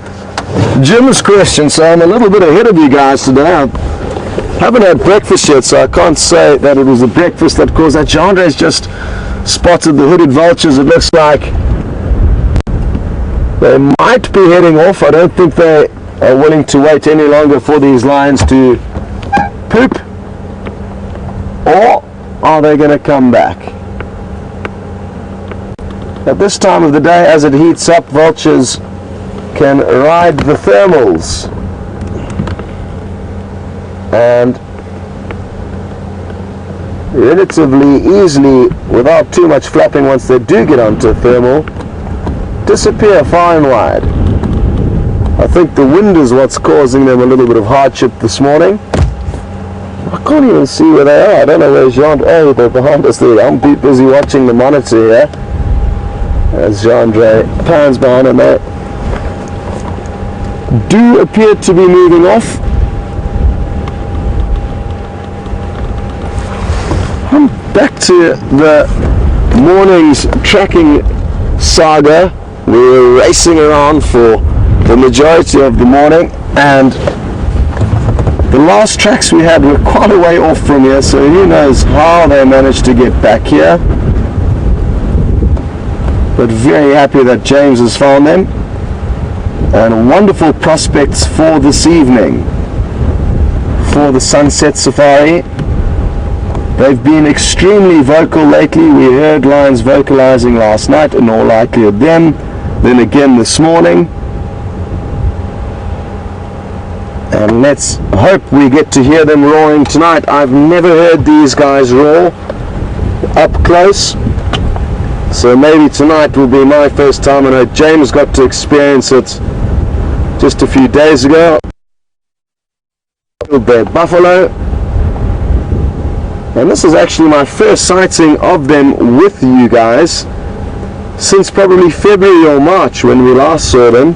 Jim's question, so I'm a little bit ahead of you guys today. Haven't had breakfast yet, so I can't say that it was the breakfast that caused that. Andre's just spotted the hooded vultures. It looks like they might be heading off. I don't think they are willing to wait any longer for these lions to poop. Or are they going to come back? At this time of the day, as it heats up, vultures can ride the thermals. And relatively easily, without too much flapping, once they do get onto a thermal, disappear far and wide. I think the wind is what's causing them a little bit of hardship this morning. I can't even see where they are. I don't know where Jean. Oh, they're behind us there. I'm busy watching the monitor here as Jean-Andre pans behind, and they do appear to be moving off. I'm back to the morning's tracking saga. We were racing around for the majority of the morning, and the last tracks we had were quite a way off from here, so who knows how they managed to get back here. But very happy that James has found them, and wonderful prospects for this evening for the sunset safari. They've been extremely vocal lately. We heard lions vocalizing last night, in all likelihood then again this morning. And let's hope we get to hear them roaring tonight. I've never heard these guys roar up close, so maybe tonight will be my first time. I know James got to experience it just a few days ago. Their buffalo. And this is actually my first sighting of them with you guys since probably February or March when we last saw them.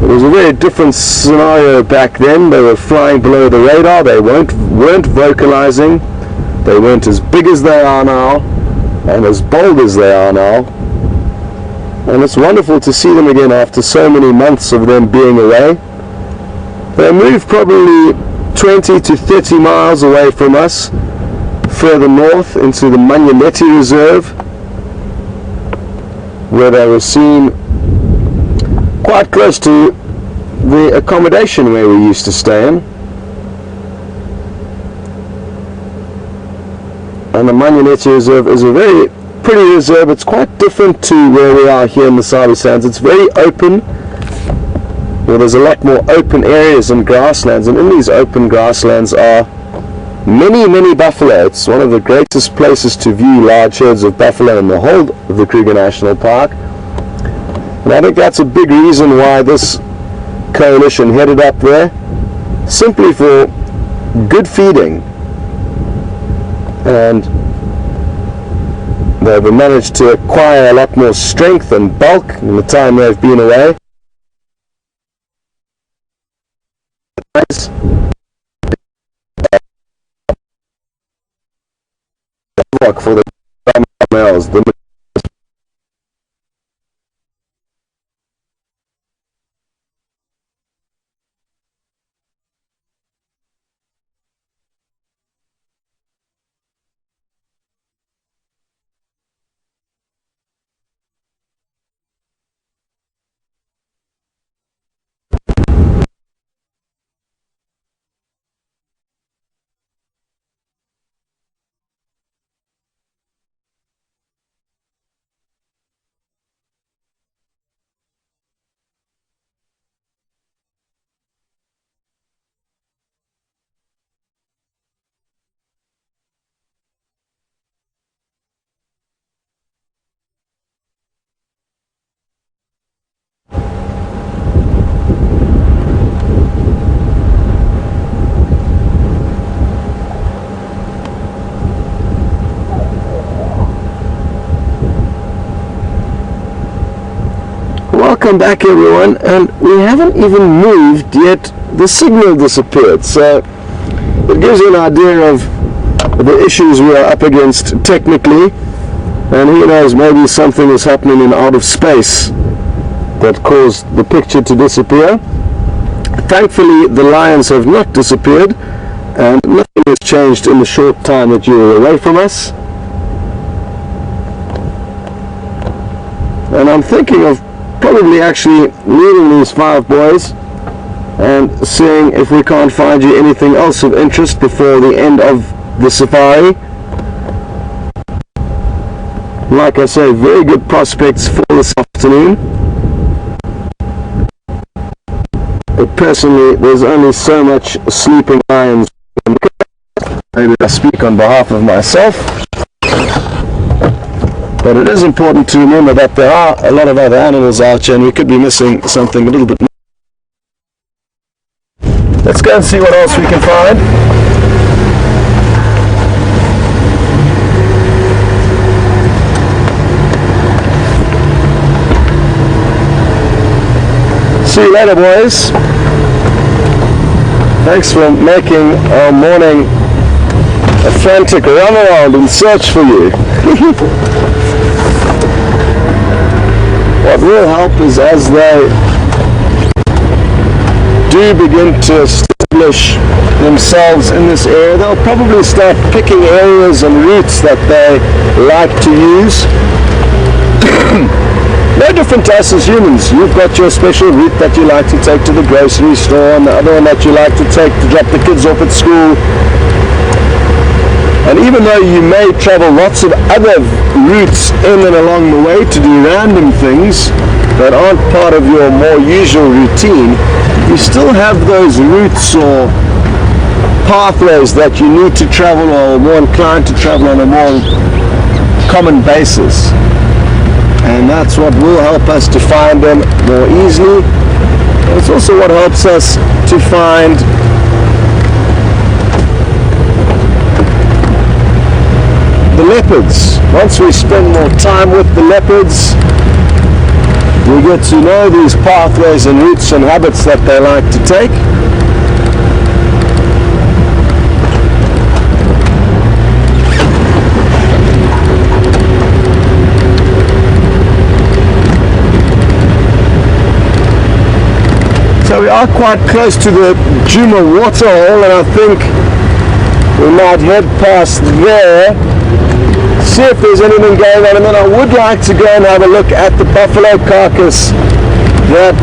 It was a very different scenario back then. They were flying below the radar. They weren't vocalizing. They weren't as big as they are now and as bold as they are now. And it's wonderful to see them again after so many months of them being away. They moved probably 20 to 30 miles away from us, further north into the Manyaneti Reserve, where they were seen quite close to the accommodation where we used to stay in. And the Manyaneti Reserve is a very pretty reserve. It's quite different to where we are here in the Sabi Sands. It's very open. Well, there's a lot more open areas and grasslands, and in these open grasslands are many buffalo. It's one of the greatest places to view large herds of buffalo in the whole of the Kruger National Park. And I think that's a big reason why this coalition headed up there, simply for good feeding. And they've managed to acquire a lot more strength and bulk in the time they've been away. For the males, welcome back everyone, and we haven't even moved yet. The signal disappeared, so it gives you an idea of the issues we are up against technically, and who knows, maybe something is happening in outer space that caused the picture to disappear. thankfully the lions have not disappeared, and nothing has changed in the short time that you were away from us. And I'm thinking of probably actually leaving these 5 boys and seeing if we can't find you anything else of interest before the end of the safari. Like I say, very good prospects for this afternoon. But personally, there's only so much sleeping lions. Maybe I speak on behalf of myself. But it is important to remember that there are a lot of other animals out here and we could be missing something a little bit more. Let's go and see what else we can find. See you later, boys. Thanks for making our morning a frantic run around and search for you. What will help is as they do begin to establish themselves in this area, they'll probably start picking areas and routes that they like to use. No different to us as humans. You've got your special route that you like to take to the grocery store, and the other one that you like to take to drop the kids off at school. And even though you may travel lots of other routes in and along the way to do random things that aren't part of your more usual routine, you still have those routes or pathways that you need to travel or are more inclined to travel on a more common basis. And that's what will help us to find them more easily. It's also what helps us to find the leopards. Once we spend more time with the leopards, we get to know these pathways and routes and habits that they like to take. So we are quite close to the Djuma waterhole, and I think we might head past there, see if there's anything going on, and then I would like to go and have a look at the buffalo carcass that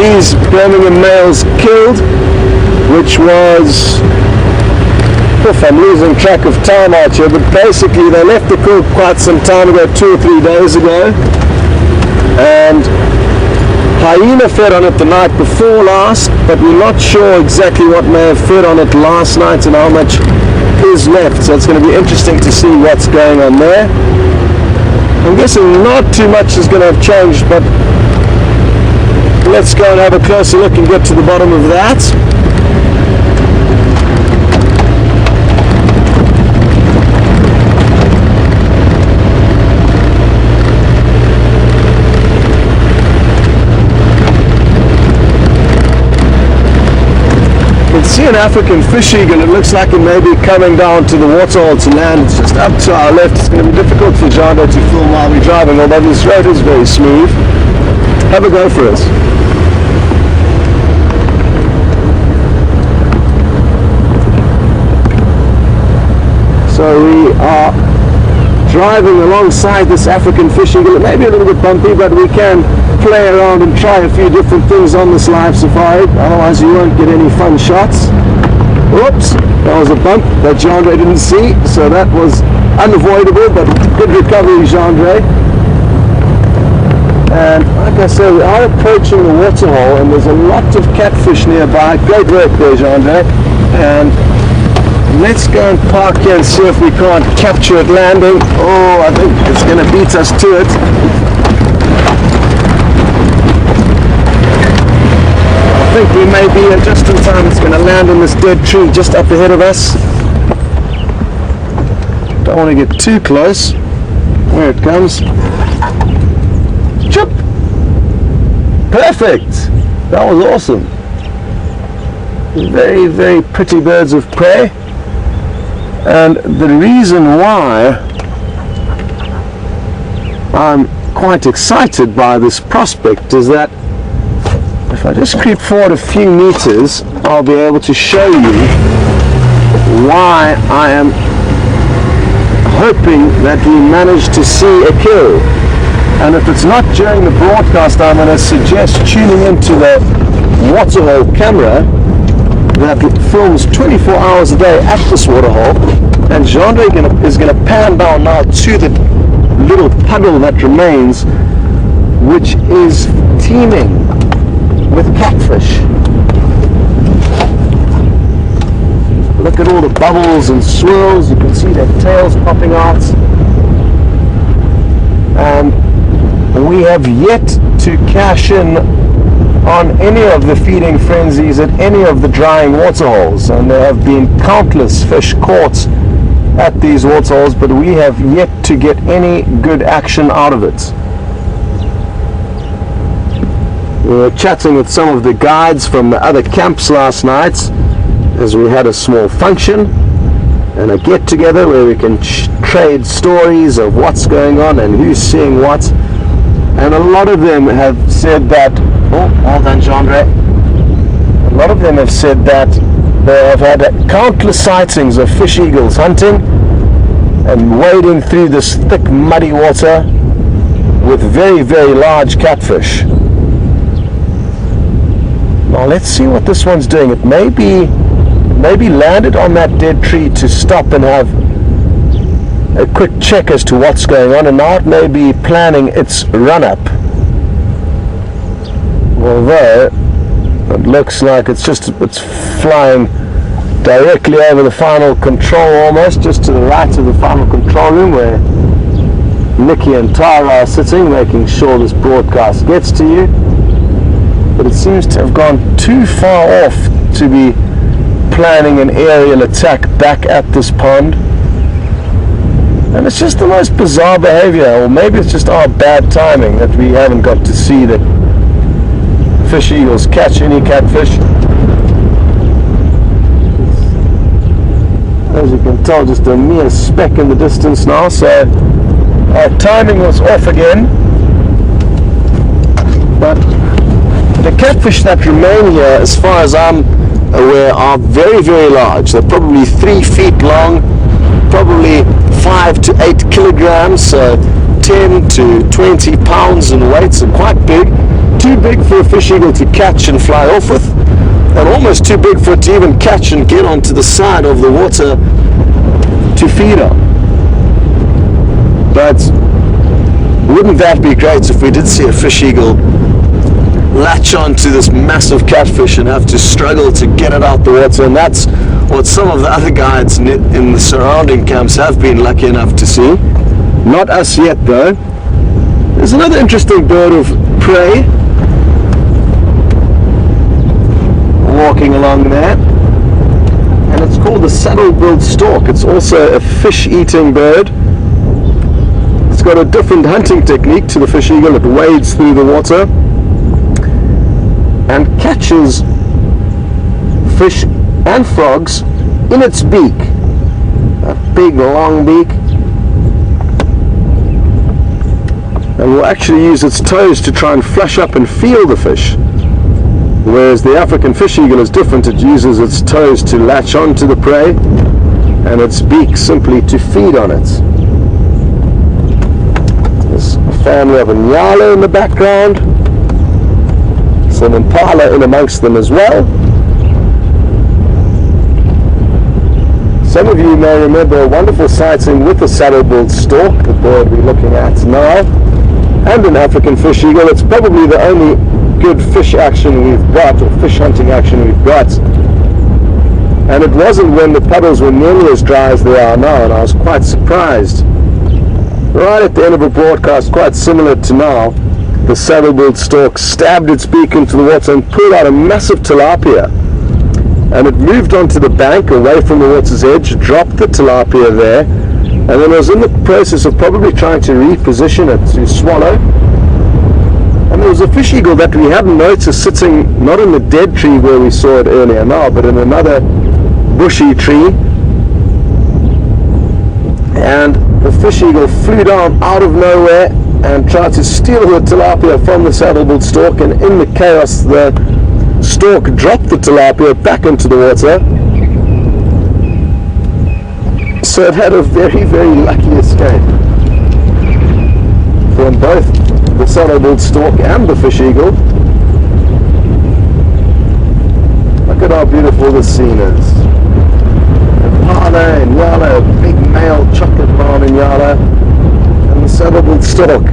these Birmingham males killed, which was, I'm losing track of time out here, but basically they left the coop quite some time ago, 2 or 3 days ago, and hyena fed on it the night before last, but we're not sure exactly what may have fed on it last night and how much is left, so it's going to be interesting to see what's going on there. I'm guessing not too much is going to have changed, but let's go and have a closer look and get to the bottom of that. See an African fish eagle. It looks like it may be coming down to the waterhole to land. It's just up to our left. It's going to be difficult for Janda to film while we're driving, although this road is very smooth. Have a go for us. So we are driving alongside this African fish eagle. It may be a little bit bumpy, but we can play around and try a few different things on this live safari, otherwise you won't get any fun shots. Whoops, that was a bump that Jean-Andre didn't see, so that was unavoidable, but good recovery, Jean-Andre. And like I said, we are approaching the waterhole and there's a lot of catfish nearby. Great work there, Jean-Andre. And let's go and park here and see if we can't capture it landing. Oh, I think it's going to beat us to it. I think we may be just in time. It's going to land in this dead tree just up ahead of us. Don't want to get too close. There it comes. Chip! Perfect! That was awesome. Very, very pretty birds of prey. And the reason why I'm quite excited by this prospect is that If I just creep forward a few meters, I'll be able to show you why I am hoping that we manage to see a kill. And if it's not during the broadcast, I'm going to suggest tuning into the waterhole camera that films 24 hours a day at this waterhole, and Jean is going to pan down now to the little puddle that remains, which is teeming with catfish. Look at all the bubbles and swirls, you can see their tails popping out, and we have yet to cash in on any of the feeding frenzies at any of the drying waterholes, and there have been countless fish caught at these waterholes, but we have yet to get any good action out of it. We were chatting with some of the guides from the other camps last night as we had a small function and a get-together where we can trade stories of what's going on and who's seeing what, and a lot of them have said that, oh, well done, Jean-Ray. A lot of them have said that they have had countless sightings of fish eagles hunting and wading through this thick muddy water with very, very large catfish. Now let's see what this one's doing. It may be landed on that dead tree to stop and have a quick check as to what's going on, and now it may be planning its run-up. Although it looks like it's flying directly over the final control, almost just to the right of the final control room where Nikki and Tara are sitting, making sure this broadcast gets to you. But it seems to have gone too far off to be planning an aerial attack back at this pond. And it's just the most bizarre behavior, or maybe it's just our bad timing that we haven't got to see the fish eagles catch any catfish. As you can tell, just a mere speck in the distance now, so our timing was off again. But the catfish that remain here, as far as I'm aware, are very, very large. They're probably 3 feet long, probably 5 to 8 kilograms, so 10 to 20 pounds in weight, so quite big. Too big for a fish eagle to catch and fly off with, and almost too big for it to even catch and get onto the side of the water to feed on. But wouldn't that be great if we did see a fish eagle latch onto this massive catfish and have to struggle to get it out the water? And that's what some of the other guides in the surrounding camps have been lucky enough to see. Not us yet, though. There's another interesting bird of prey walking along there, and it's called the saddle-billed stork. It's also a fish-eating bird. It's got a different hunting technique to the fish eagle. It wades through the water and catches fish and frogs in its beak, a big long beak, and will actually use its toes to try and flush up and feel the fish. Whereas the African fish eagle is different. It uses its toes to latch onto the prey and its beak simply to feed on it. There's a family of a nyala in the background, some impala in amongst them as well. Some of you may remember a wonderful sighting with the saddle-billed stork, the bird we're looking at now, and an African fish eagle. It's probably the only good fish action we've got, or fish hunting action we've got, and it wasn't when the puddles were nearly as dry as they are now, and I was quite surprised. Right at the end of a broadcast quite similar to now, the saddle-billed stork stabbed its beak into the water and pulled out a massive tilapia, and it moved onto the bank away from the water's edge, dropped the tilapia there, and then was in the process of probably trying to reposition it to swallow. And there was a fish eagle that we hadn't noticed sitting not in the dead tree where we saw it earlier now, but in another bushy tree. And the fish eagle flew down out of nowhere and tried to steal the tilapia from the saddleboard stork, and in the chaos the stork dropped the tilapia back into the water. So it had a very, very lucky escape from both the saddleboard stork and the fish eagle. Look at how beautiful this scene is. Impala and Yala, a big male chocolate brown in Yala, and the saddleboard stork.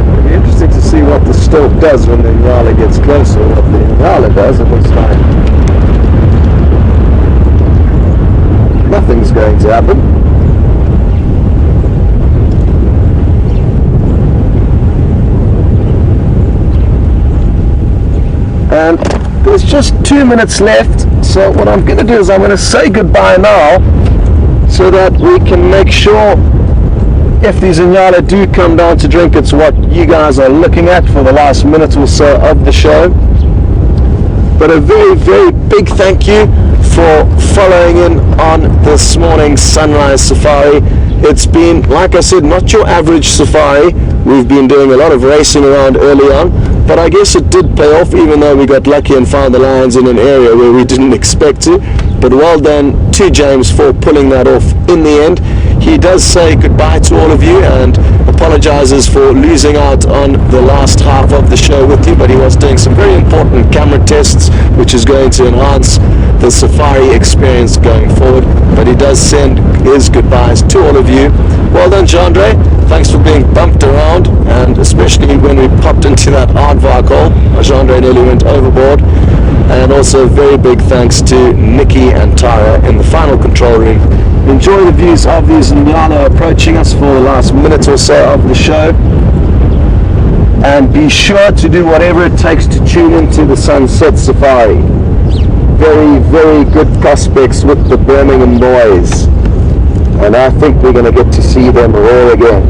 It'll be interesting to see what the stork does when the Yala gets closer. What the Yala does, it looks like nothing's going to happen. And there's just 2 minutes left, so what I'm going to do is I'm going to say goodbye now so that we can make sure if these Inyala do come down to drink, it's what you guys are looking at for the last minute or so of the show. But a very, very big thank you for following in on this morning's sunrise safari. It's been, like I said, not your average safari. We've been doing a lot of racing around early on, but I guess it did pay off, even though we got lucky and found the lions in an area where we didn't expect to. But well done to James for pulling that off in the end. He does say goodbye to all of you and apologizes for losing out on the last half of the show with you, but he was doing some very important camera tests, which is going to enhance the safari experience going forward. But he does send his goodbyes to all of you. Well done, Jandre. Thanks for being bumped around, and especially when we popped into that aardvark hole, Jandre nearly went overboard. And also very big thanks to Nikki and Tara in the final control room. Enjoy the views of these Inyala approaching us for the last minute or so of the show. And be sure to do whatever it takes to tune into the Sunset Safari. Very, very good prospects with the Birmingham boys. And I think we're going to get to see them roar again.